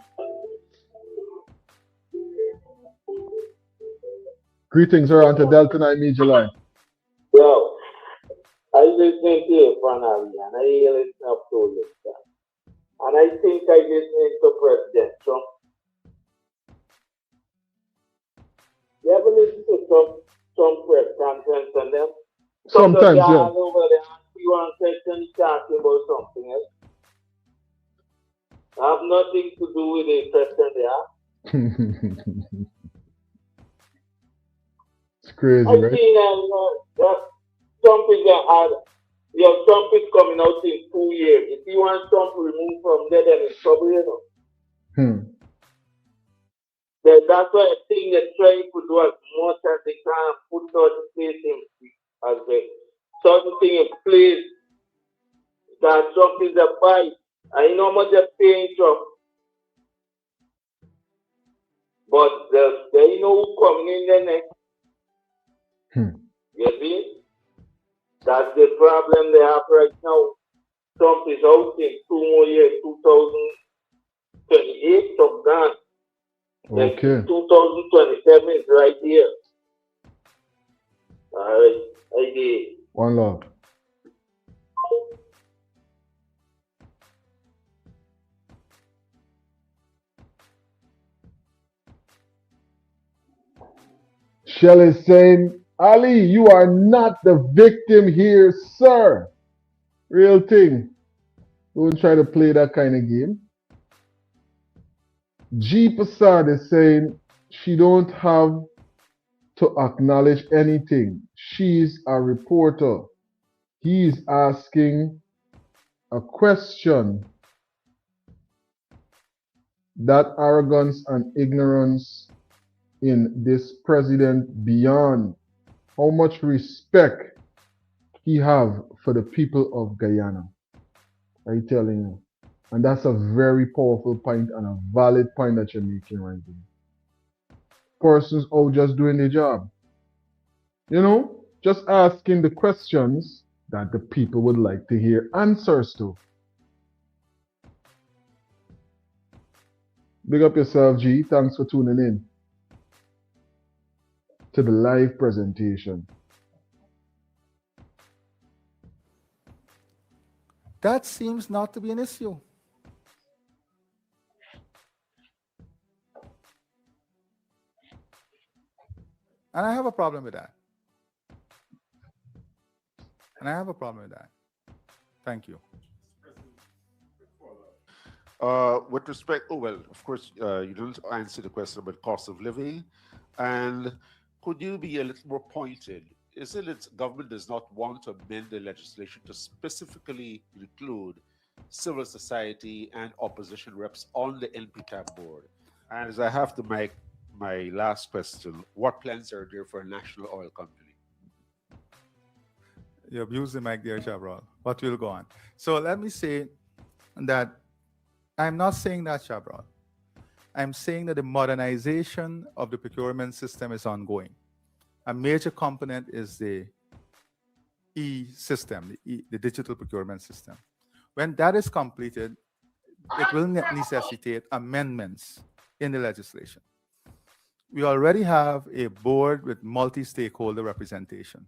Greetings around to Delta9 Media Live. Yo, I listening to Irfaan Ali and I hear listening up to this guy. And I think I listening to President Trump. You ever listen to Trump press conference and them? Sometimes, yeah. Over there, you want to question talking about something else. I have nothing to do with the question there. It's crazy, I right? think Trump is Trump is coming out in 2 years. If you want Trump removed from there, then it's trouble, you know. That's why I think they're trying to do as much as they can, put certain things in place that Trump is a fight. I know how much they're paying Trump. But they know who coming in there next. You see? That's the problem they have right now. Trump is out in 2 more years, 2028, Trump gone. Okay. 2027 is right here. All right. I did. One love. Shell is saying, Ali, you are not the victim here, sir. Real thing. Don't try to play that kind of game. G Prasad is saying she don't have to acknowledge anything. She's a reporter. He's asking a question. That arrogance and ignorance in this president beyond how much respect he have for the people of Guyana. I'm telling you. And that's a very powerful point and a valid point that you're making right there. Persons out just doing their job. You know, just asking the questions that the people would like to hear answers to. Big up yourself, G. Thanks for tuning in to the live presentation. That seems not to be an issue. And I have a problem with that. Thank you. With respect, of course, you didn't answer the question about cost of living. And could you be a little more pointed? Is it that government does not want to amend the legislation to specifically include civil society and opposition reps on the NPCAP board? And as I have to make my last question, what plans are there for a national oil company? You abuse the mic there, Chabral, but we'll go on. So let me say that I'm not saying that, Chabral. I'm saying that the modernization of the procurement system is ongoing. A major component is the e-system, the digital procurement system. When that is completed, it will necessitate amendments in the legislation. We already have a board with multi-stakeholder representation,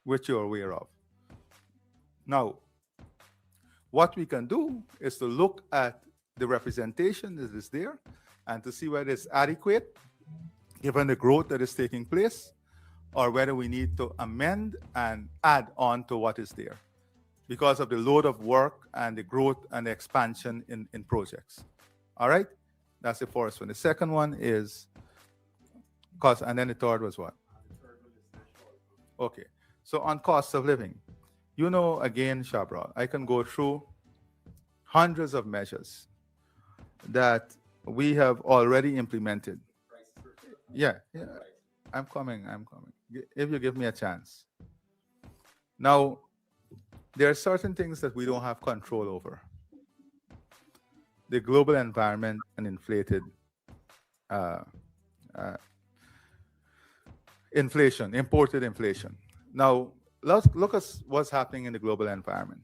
which you're aware of. Now, what we can do is to look at the representation that is there and to see whether it's adequate given the growth that is taking place, or whether we need to amend and add on to what is there because of the load of work and the growth and the expansion in projects. All right? That's the first one. The second one is cost, and then the third was what? Okay. So on cost of living, you know, again, Shabra, I can go through hundreds of measures that we have already implemented. Yeah, I'm coming. If you give me a chance. Now, there are certain things that we don't have control over. The global environment and inflation, imported inflation. Now, let's look at what's happening in the global environment.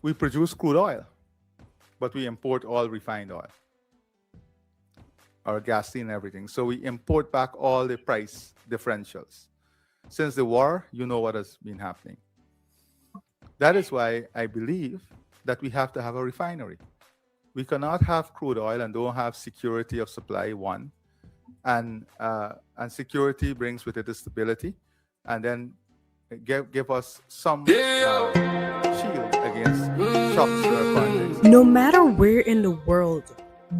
We produce crude oil, but we import all refined oil, our gasoline and everything. So we import back all the price differentials. Since the war, you know what has been happening. That is why I believe that we have to have a refinery. We cannot have crude oil and don't have security of supply, one. And security brings with it the stability, and then give us some shield against shocks to our context. No matter where in the world,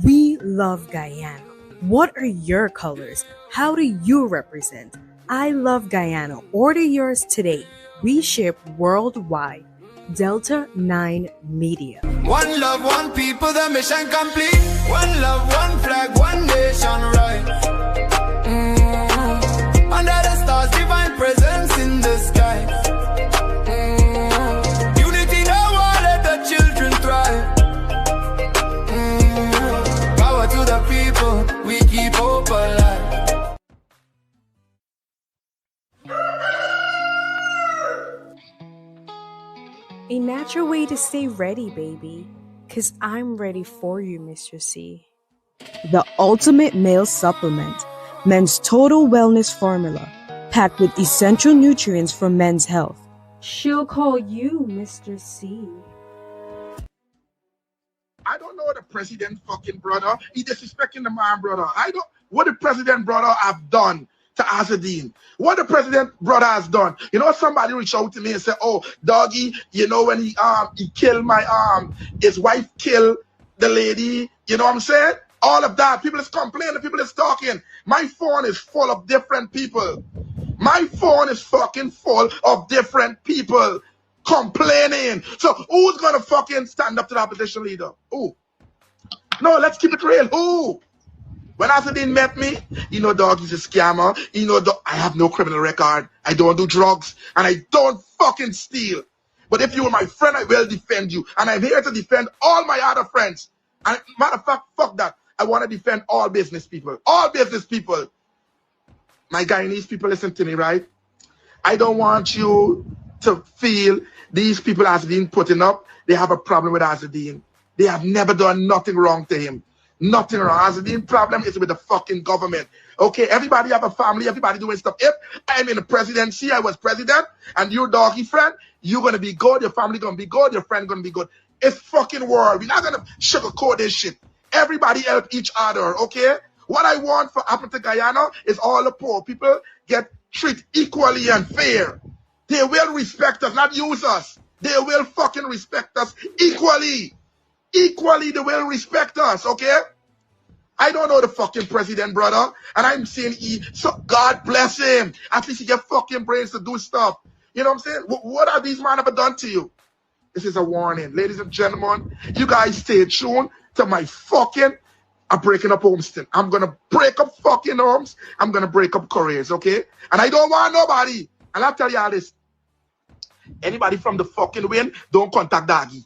we love Guyana. What are your colors? How do you represent? I love Guyana. Order yours today. We ship worldwide. Delta9 Media. One love, one people, the mission complete. One love, one flag, one nation, right? Under the stars, divine presence in the sky. Unity, no war, let the children thrive. Power to the people, we keep hope alive. A natural way to stay ready, baby. 'Cause I'm ready for you, Mr. C. The ultimate male supplement. Men's total wellness formula. Packed with essential nutrients for men's health. She'll call you Mr. C. I don't know what the president fucking brother. He disrespecting the man brother. I don't what the president brother have done to Azadine. What the president brother has done. You know, somebody reached out to me and said, "Oh, doggy, you know when he killed my his wife killed the lady." You know what I'm saying? All of that. People is complaining, people is talking. My phone is full of different people. My phone is fucking full of different people complaining. So who's gonna fucking stand up to the opposition leader? Who? No, let's keep it real. Who? When Azadine met me, you know, dog, he's a scammer. You know, I have no criminal record. I don't do drugs. And I don't fucking steal. But if you were my friend, I will defend you. And I'm here to defend all my other friends. And matter of fact, fuck that. I want to defend all business people. All business people. My Guyanese people, listen to me, right? I don't want you to feel these people Azadine putting up, they have a problem with Azadine. They have never done nothing wrong to him. Nothing wrong. Azadine problem is with the fucking government. Okay, everybody have a family, everybody doing stuff. If I'm in the presidency, I was president, and your doggy friend, you're going to be good, your family going to be good, your friend going to be good. It's fucking world. We're not going to sugarcoat this shit. Everybody help each other, okay? What I want for happen to Guyana is all the poor people get treated equally and fair. They will respect us, not use us. They will fucking respect us equally. Equally, they will respect us, okay? I don't know the fucking president, brother. And I'm saying, so God bless him. At least he get fucking brains to do stuff. You know what I'm saying? What have these men ever done to you? This is a warning. Ladies and gentlemen, you guys stay tuned to my fucking I'm breaking up Homestead. I'm going to break up fucking homes. I'm going to break up careers, okay? And I don't want nobody. And I'll tell you all this. Anybody from the fucking win, don't contact Daggy.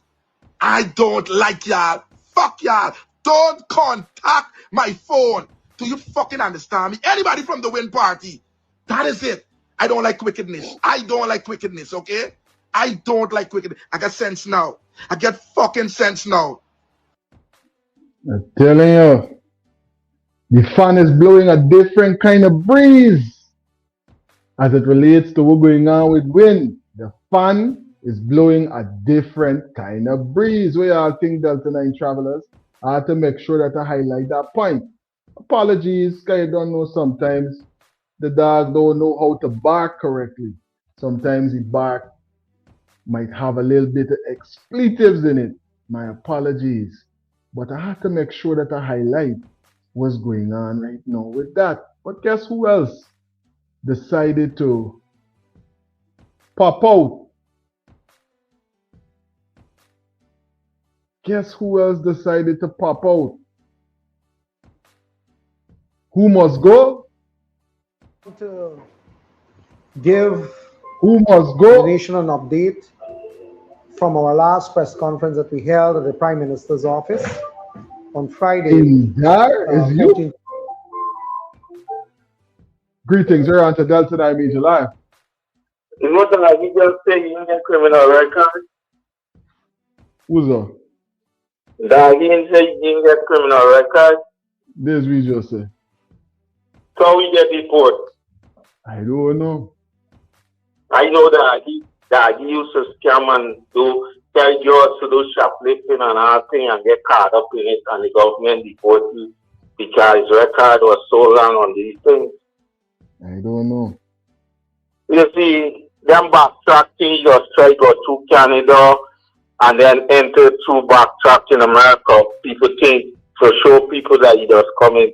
I don't like y'all. Fuck y'all. Don't contact my phone. Do you fucking understand me? Anybody from the win party. That is it. I don't like wickedness. I don't like wickedness, okay? I don't like wickedness. I got sense now. I get fucking sense now. I'm telling you, the fan is blowing a different kind of breeze as it relates to what's going on with wind. The fan is blowing a different kind of breeze. We all think Delta9 travelers. I have to make sure that I highlight that point. Apologies, I don't know sometimes the dog don't know how to bark correctly. Sometimes the bark might have a little bit of expletives in it. My apologies. But I have to make sure that I highlight what's going on right now with that. But guess who else decided to pop out? Guess who else decided to pop out? Who must go? To give Who must go? the nation an update from our last press conference that we held at the Prime Minister's office on Friday. Indar is you. Greetings, you're on to Delta9 Media Live. Is what he just say you get criminal record? Who's that? That he didn't say you didn't get criminal record. This we just say. So we get report. I don't know. I know that he used to scam and do tell yours to do shoplifting and all thing and get caught up in it, and the government deported him because his record was so long on these things. I don't know. You see, them backtrack things just try to go through Canada and then enter through backtrack in America. People think to show people that he just coming.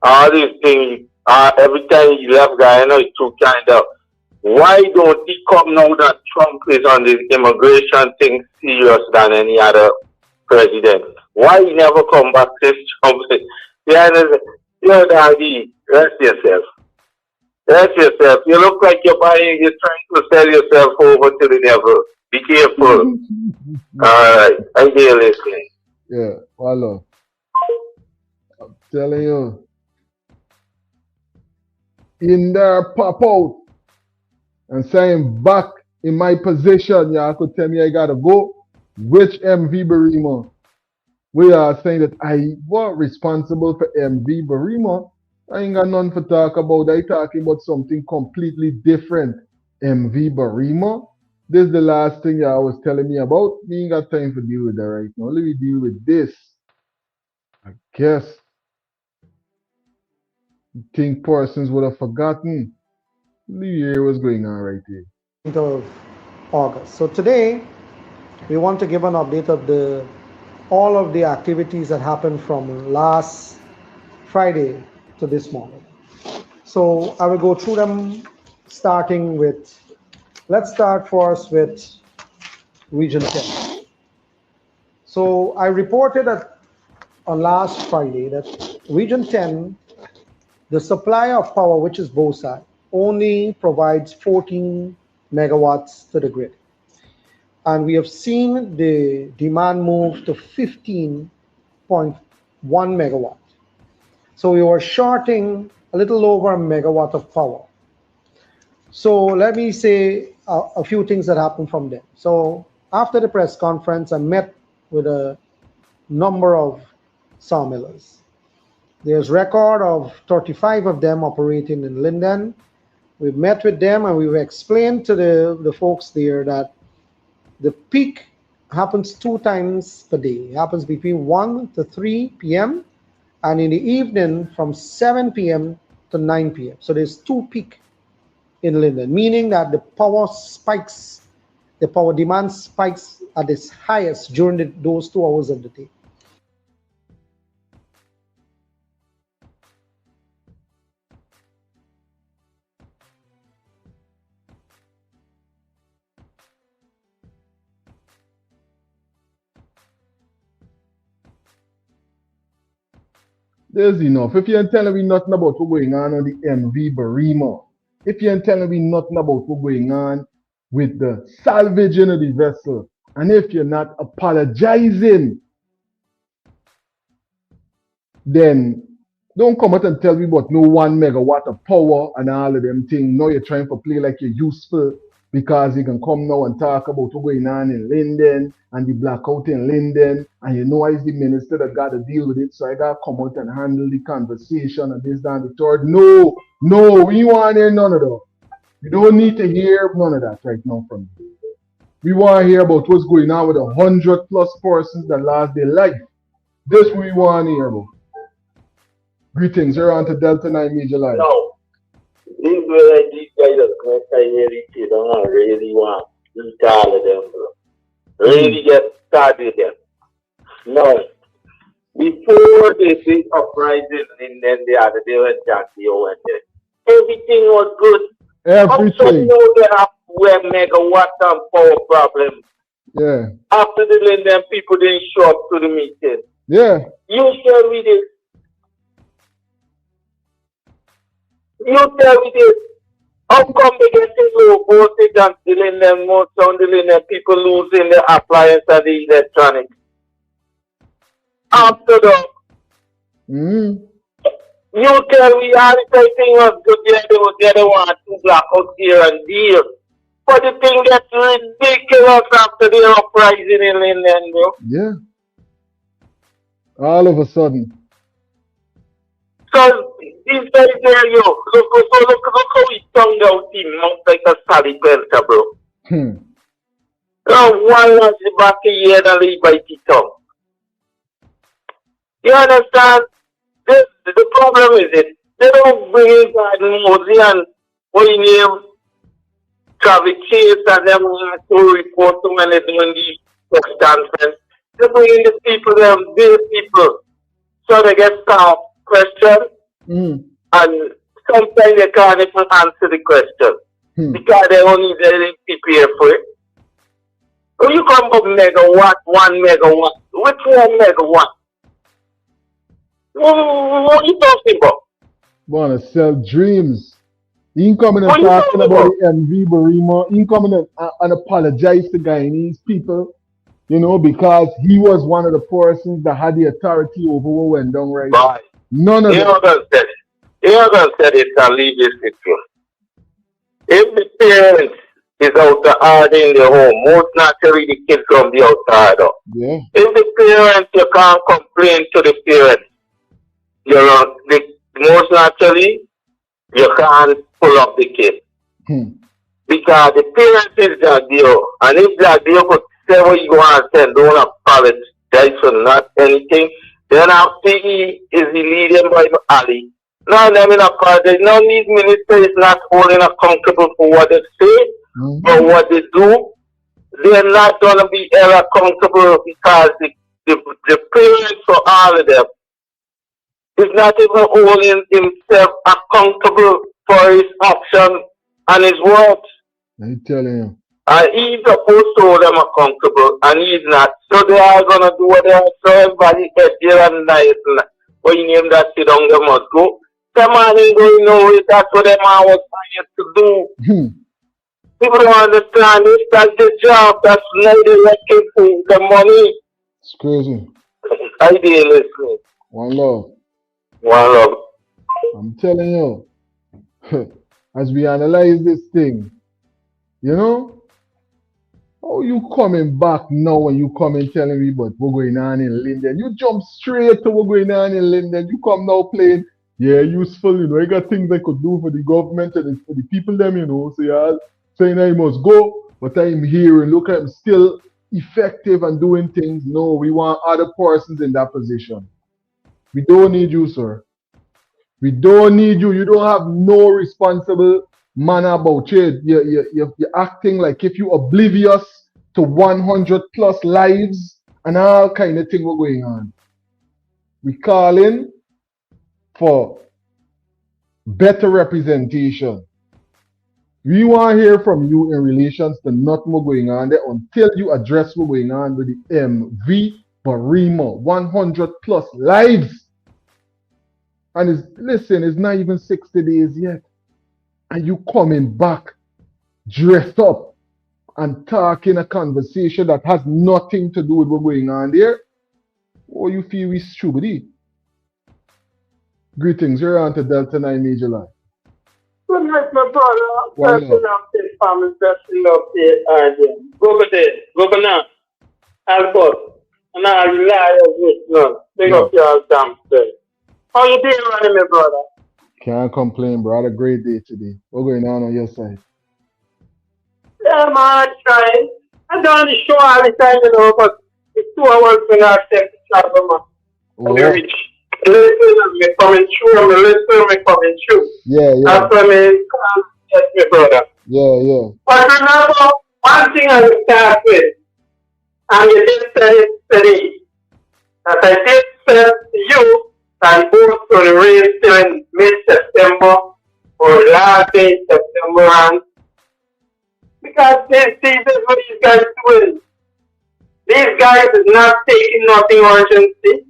All these things, every time he left Guyana, he through Canada. Why don't he come now that Trump is on the immigration thing serious than any other president? Why he never come back this Trump? You're daddy, rest yourself. Rest yourself. You look like you're trying to sell yourself over to the devil. Be careful. Alright, I'm here listening. Yeah, hello. I'm telling you. In there, pop out. And saying back in my position, y'all could tell me I gotta go. Which MV Barima? We are saying that I was responsible for MV Barima. I ain't got nothing to talk about. I talking about something completely different. MV Barima. This is the last thing y'all was telling me about. Me ain't got time to deal with that right now. Let me deal with this. I guess. You think persons would have forgotten. New Year was going on right here. Of August. So today we want to give an update of all of the activities that happened from last Friday to this morning. So I will go through them, starting with, let's start first with Region 10. So I reported that on last Friday that Region 10, the supply of power, which is BOSAT, only provides 14 megawatts to the grid. And we have seen the demand move to 15.1 megawatt. So we were shorting a little over a megawatt of power. So let me say a few things that happened from there. So after the press conference, I met with a number of sawmillers. There's record of 35 of them operating in Linden. We've met with them and we've explained to the folks there that the peak happens 2 times per day. It happens between 1 to 3 p.m. and in the evening from 7 p.m. to 9 p.m. So there's 2 peak in Linden, meaning that the power spikes, the power demand spikes at its highest during those 2 hours of the day. There's enough. If you ain't telling me nothing about what's going on the MV Barima, if you ain't telling me nothing about what's going on with the salvaging of the vessel, and if you're not apologizing, then Don't come out and tell me about no 1 megawatt of power and all of them things. No, you're trying to play like you're useful because you can come now and talk about what's going on in Linden and the blackout in Linden, and you know I is the minister that got to deal with it, so I got to come out and handle the conversation and this, that, and the third. No, we want to hear none of that. We don't need to hear none of that right now from you. We want to hear about what's going on with 100+ persons that lost their life. This we want to hear about. Greetings, you're on to Delta9 Media Live. No, these guys are going to really sit down and really want to eat all of them, bro. Really get started them. No, before the big uprising in then the other day when Jackie went there, everything was good. Everything. They have where megawatt and power problem. Yeah. After the Linden, people didn't show up to the meeting. Yeah. You tell me this. How come they get low voltage and dealing them more sound, dealing them people losing the appliance and the electronics? After that, you tell me everything was good, the other one to black out here and there. But the thing gets ridiculous after the uprising in Linden, bro. Yeah. All of a sudden. Because these guys there, look how he tongue out him mouth like a Sally Pelter, bro. Now, one was the back of the head and leave by the tongue. You understand? The problem is it. They don't bring in Mosey and what you name Travis Chase and them to report to when they're doing the press conference. They bring in the people, them big people. So they get staff questions. And sometimes they can't even answer the question because they only prepare for it. When you come up megawatt, 1 megawatt, which 1 megawatt? What are you talking about? Want to sell dreams. He ain't coming and talking about the MV Barima. He ain't coming and apologize to Guyanese people, you know, because he was one of the persons that had the authority over what went down right now. None of that. You're going to say it and leave this with you. If the parents is out the hard in the home, most naturally the kids from the outside. Yeah. If the parents, you can't complain to the parents. Most naturally, you can't pull up the kid. Because the parents is Jagdio. And if Jagdio could say what you want to say, don't apologize for not anything, then after he is the leading by Ali. No, let me not apologize. No, these ministers is not holding accountable for what they say or what they do. They're not going to be held accountable because the parents for all of them is not even holding himself accountable for his action and his words. I'm telling you. And he's supposed to hold them accountable, and he's not. So they are going to do what they are. So everybody get there and nice. When you name that sit down, they must go. Them man ain't going nowhere. That's what them man was trying to do. People don't understand this. That's the job. That's not the working for the money. It's crazy. Idealism. One love. One love. I'm telling you, as we analyze this thing, you know, how you coming back now when you come and telling me about what's going on in Linden? You jump straight to what's going on in Linden. You come now playing, yeah, useful, you know, you got things I could do for the government and for the people them, you know, so you're saying I must go, but I'm here and look, I'm still effective and doing things. No, we want other persons in that position. We don't need you, sir. We don't need you. You don't have no responsible manner about it. You're acting like if you're oblivious to 100+ lives and all kind of thing were going on. We calling for better representation. We want to hear from you in relations to nothing more going on there until you address what's going on with the MV Barima. 100+ lives. And listen, it's not even 60 days yet. And you coming back dressed up and talking a conversation that has nothing to do with what's going on there. Or you feel we stupid. Greetings. You're on to Delta9 Media Live. Good night, my brother. Why Best not? love to the family, best love to the Governor, Albert, and all the liars with none. Big Yeah. up your damn self. How you doing, running, my brother? Can't complain, bro. I had a great day today. What's going on your side? Yeah, man, trying. I don't the show all the time, you know, but it's 2 hours when I take the travel, man. Oh, And we reach. Listen, me coming through, me coming through. yeah. That's what me yes, my brother. Yeah. But remember, one thing I will start with, and you did say it today, that I did say to you that both will raise till in mid-September or last day in September, and because this is what these guys doing. These guys is not taking nothing urgency.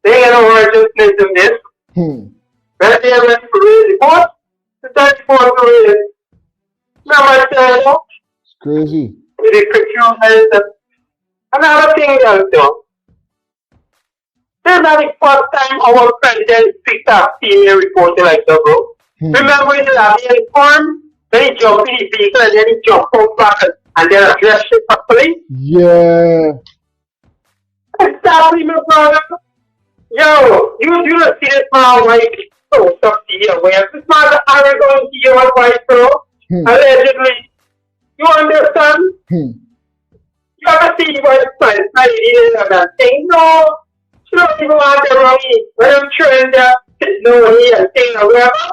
They ain't no urgency in this. When they are ready to raise the boat, the time for to raise. Remember, It's crazy. with the procurement. Another thing else, though. This is not the first time our president picked up female reporter like that, bro. Remember in the Lavian farm, when he jumped in the vehicle and then he jumped out back and then addressed it properly? Yeah. Exactly, my brother. Yo, you don't see this man like so tough to hear. Where this man is arrogant to your wife, bro. Allegedly. You understand? You ever see what it's like and that thing? No. She don't even want to run me. When I'm trying to know he and thing or whatever,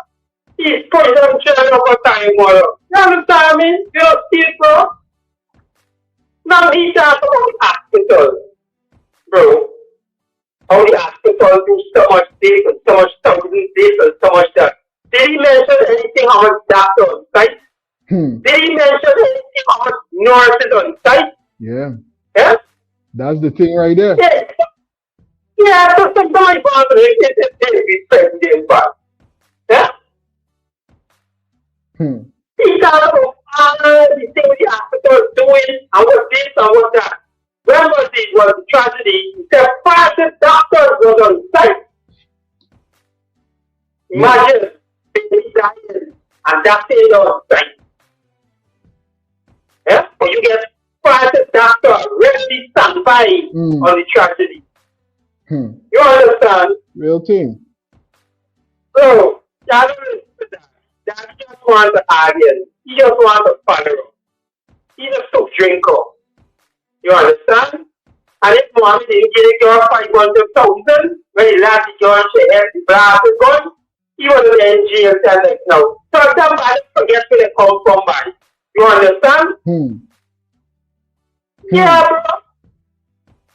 he's putting them children up a time model. You understand me? You don't see it, bro? Now he talks about the hospital, bro. How the hospital do so much this and so much this and so much that. Did he mention anything how much doctors on site? Did he mention anything how much nurses on site? Yeah. Yeah? That's the thing right there. Yeah. Yeah, so sometimes it's be president, but yeah? He talks about all the things the hospital is doing and what this and what that. Remember this was the tragedy. The fastest doctors was on site. Imagine being dying and doctor on site. Yeah? But you get fastest doctor ready stand by on the tragedy. You understand? Real thing. So, that just wants to argue. He just wants to follow. He's a soup drinker. You understand? And if Mohammed didn't get a girl 500,000 when he last the girl she had the blast gun, he was in jail till like now. So somebody forget where they come from by. You understand? Yeah, bro.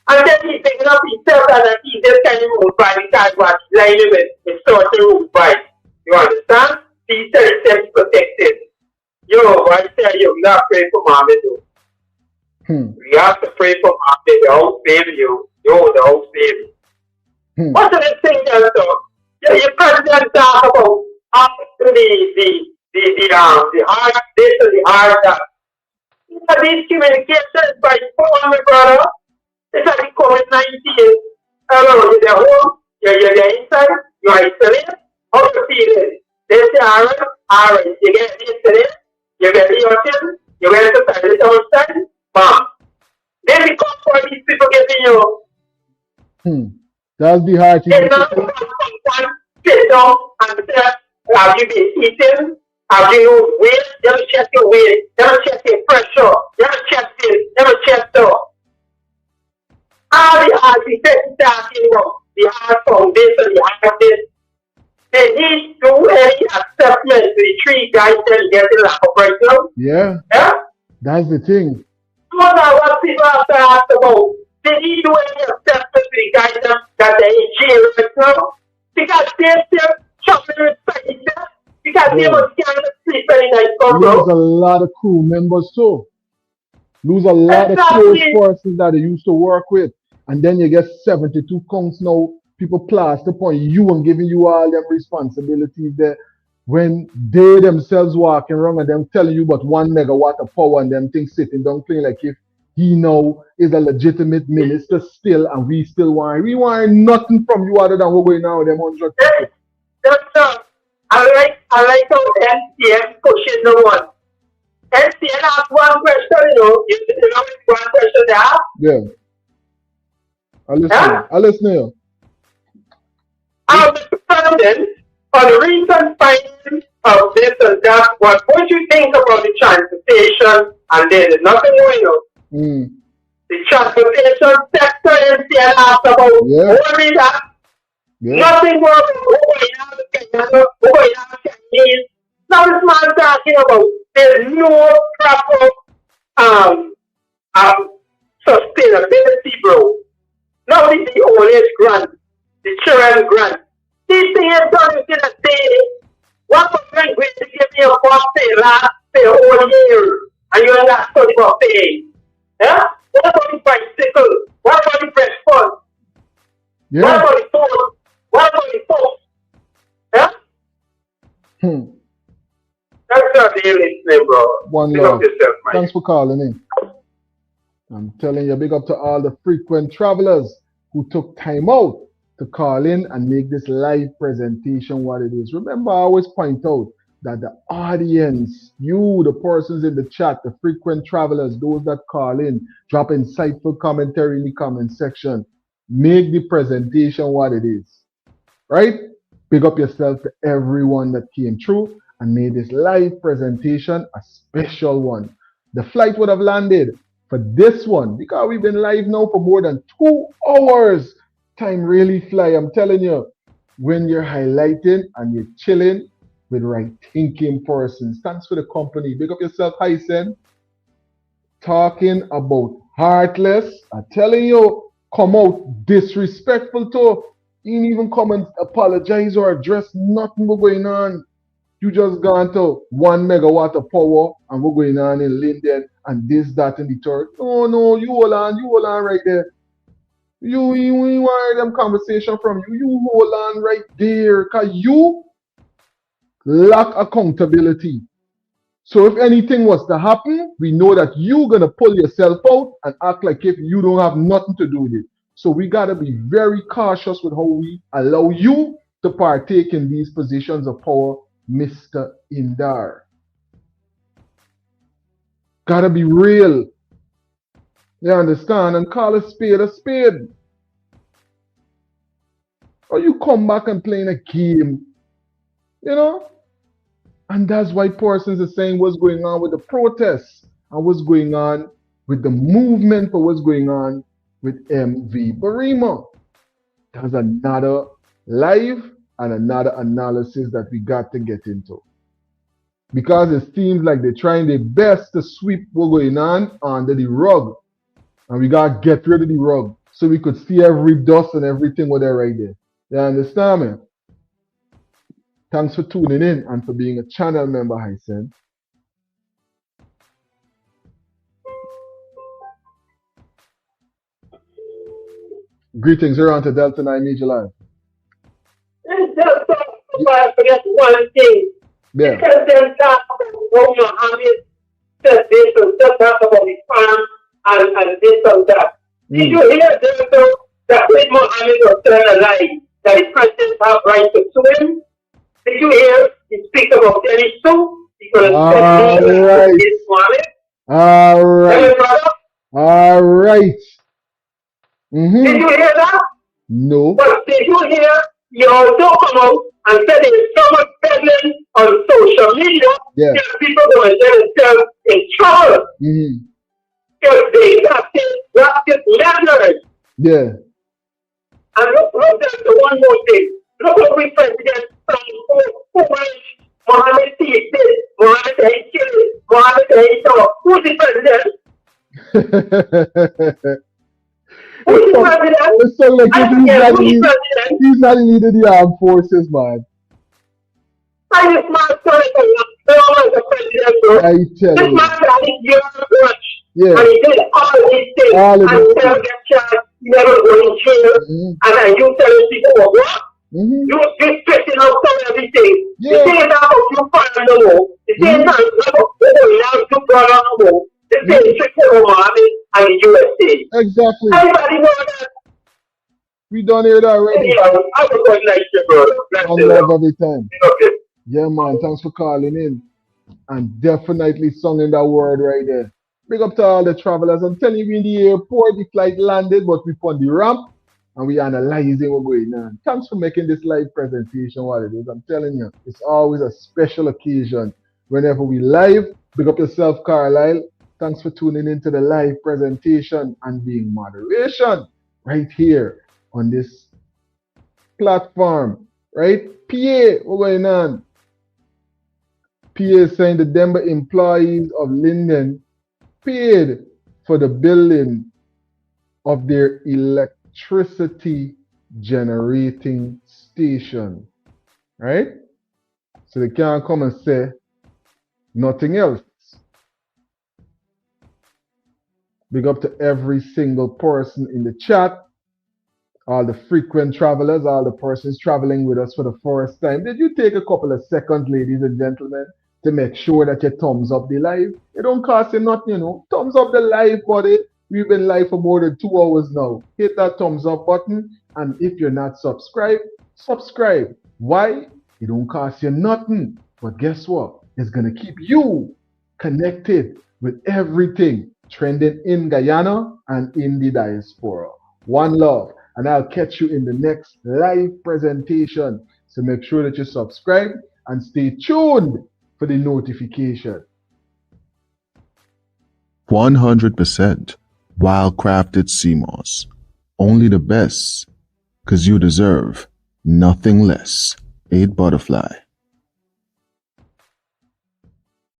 And then he's picking up himself and he's just kind of road by because what he's lying with is sort of road by. You understand? He's self-protected. Yo, I tell you, I'm not praying for Mohammed though. You have to pray for Mohammed, the house baby, you. Yo, the house baby. What's the thing else though? Your president talk about the hard this and the hard that. These communications by phone, my brother. It's like the COVID-19. Hello, you're there home, you're inside, you're isolated. How you feeling? They say, alright, you get incident, you get the autism, you get exercise outside, bam. Then the comfort these people giving you. That's the hard thing. They not sit down and say, have you been eating? Have you weight? You have to check your weight. You have to check your pressure. You have to check this. You have to check that. All the hard defense talking about the hard foundation, the hard this. They need to do any assessment to the 3 guys that get the lap of right now. Yeah. Yeah? That's the thing. You know what people have to ask about. They need to do any assessment to the guys that they're in jail right now. Because they're still shopping with prices. Because they must can't sleep any night, bro. Lose a lot of crew members too. Lose a lot of close forces that they used to work with. And then you get 72 counts now. People plaster upon you and giving you all them responsibilities there. When they themselves walking around and them telling you about 1 megawatt of power and them things sitting down playing like if he now is a legitimate minister still and we still want. We want nothing from you other than we're going now with them 100 people. I like how NCM pushing the one. NCM asked one question, you know one question they ask? Yeah. I listen. Huh? I listen here. Mr. President, on the recent findings of this and that, what you think about the transportation and there's nothing going on? The transportation sector NCM asked about only that. Nothing more about Chinese. Now this man talking about there's no proper sustainability, bro. Now this is the old age grant, the children grant. These things are done within a day. 1% going to give me a box pay whole year, and you ain't got study about paying. Yeah? What about the bicycle? What about the breast fund? Yeah. What about the phone? What about the phone? Yeah? That's not the listening, bro. One Pick love. up yourself, man. Thanks for calling in. I'm telling you, big up to all the frequent travelers who took time out to call in and make this live presentation what it is. Remember, I always point out that the audience, you, the persons in the chat, the frequent travelers, those that call in, drop insightful commentary in the comment section, make the presentation what it is. Right? Big up yourself to everyone that came through and made this live presentation a special one. The flight would have landed for this one because we've been live now for more than 2 hours. Time really fly. I'm telling you, when you're highlighting and you're chilling with right thinking persons. Thanks for the company. Big up yourself, Hysen. Talking about heartless. I'm telling you, come out disrespectful to. You didn't even come and apologize or address nothing was going on. You just gone to 1 megawatt of power and we're going on in Linden and this, that, and the third. No, you hold on right there. You want them conversation from you. You hold on right there because you lack accountability. So if anything was to happen, we know that you're going to pull yourself out and act like if you don't have nothing to do with it. So we got to be very cautious with how we allow you to partake in these positions of power, Mr. Indar. Got to be real. You understand? And call a spade a spade. Or you come back and playing a game. You know? And that's why persons are saying what's going on with the protests and what's going on with the movement for what's going on with MV Barima. There's another live and another analysis that we got to get into. Because it seems like they're trying their best to sweep what's going on under the rug. And we got to get rid of the rug so we could see every dust and everything with there right there. You understand me? Thanks for tuning in and for being a channel member, Hysen. Greetings, you're on to Delta9 Media Live. I forget one thing. Yeah. Because them talk about Muhammad said this and talk about the farm and this and that. Did you hear them that when Muhammad was telling a lie that the president have right to sue him? Did you hear he speak about any sue? Because All right. Did you hear that? No. But did you hear you also come out and say there's so much peddling on social media? Yeah. People going to get themselves in trouble. Because they got this measures. Yeah. And look at the one more thing. Look what we president from who Mohammed T. did. Mohammed A. Chile. Mohammed A. Shaw. Who's the president? Who's the president? It's so like he's not in either the armed forces, man. I just man sorry for the president, bro. I tell this you. man got his year watch. Yeah. And he did all these things. All of and these he never get charged. He never go in jail. And you telling people, well, what? You stressing out on everything. Yeah. The same time about you find the war. The same time about you brought on the war. The same trick for Mohammed and the USA. Exactly. Everybody know that. We done here already. Yeah, I was quite nice, brother. On love every time. Yeah, man. Thanks for calling in. And definitely sung in that word right there. Big up to all the travelers. I'm telling you, in the airport, the flight landed, but we on the ramp and we analyzing what's going on. Thanks for making this live presentation what it is. I'm telling you, it's always a special occasion whenever we live. Big up yourself, Carlisle. Thanks for tuning into the live presentation and being moderation right here on this platform. Right? PA, what's going on? PA is saying the Denver employees of Linden paid for the building of their electricity generating station. Right? So they can't come and say nothing else. Big up to every single person in the chat, all the frequent travelers, all the persons traveling with us for the first time. Did you take a couple of seconds, ladies and gentlemen, to make sure that you thumbs up the live? It don't cost you nothing, you know. Thumbs up the live, buddy. We've been live for more than 2 hours now. Hit that thumbs up button, and if you're not subscribed, subscribe. Why? It don't cost you nothing. But guess what? It's gonna keep you connected with everything trending in Guyana and in the diaspora. One love, and I'll catch you in the next live presentation. So make sure that you subscribe and stay tuned for the notification. 100% wild-crafted sea moss. Only the best, 'cause you deserve nothing less. 8 Butterfly.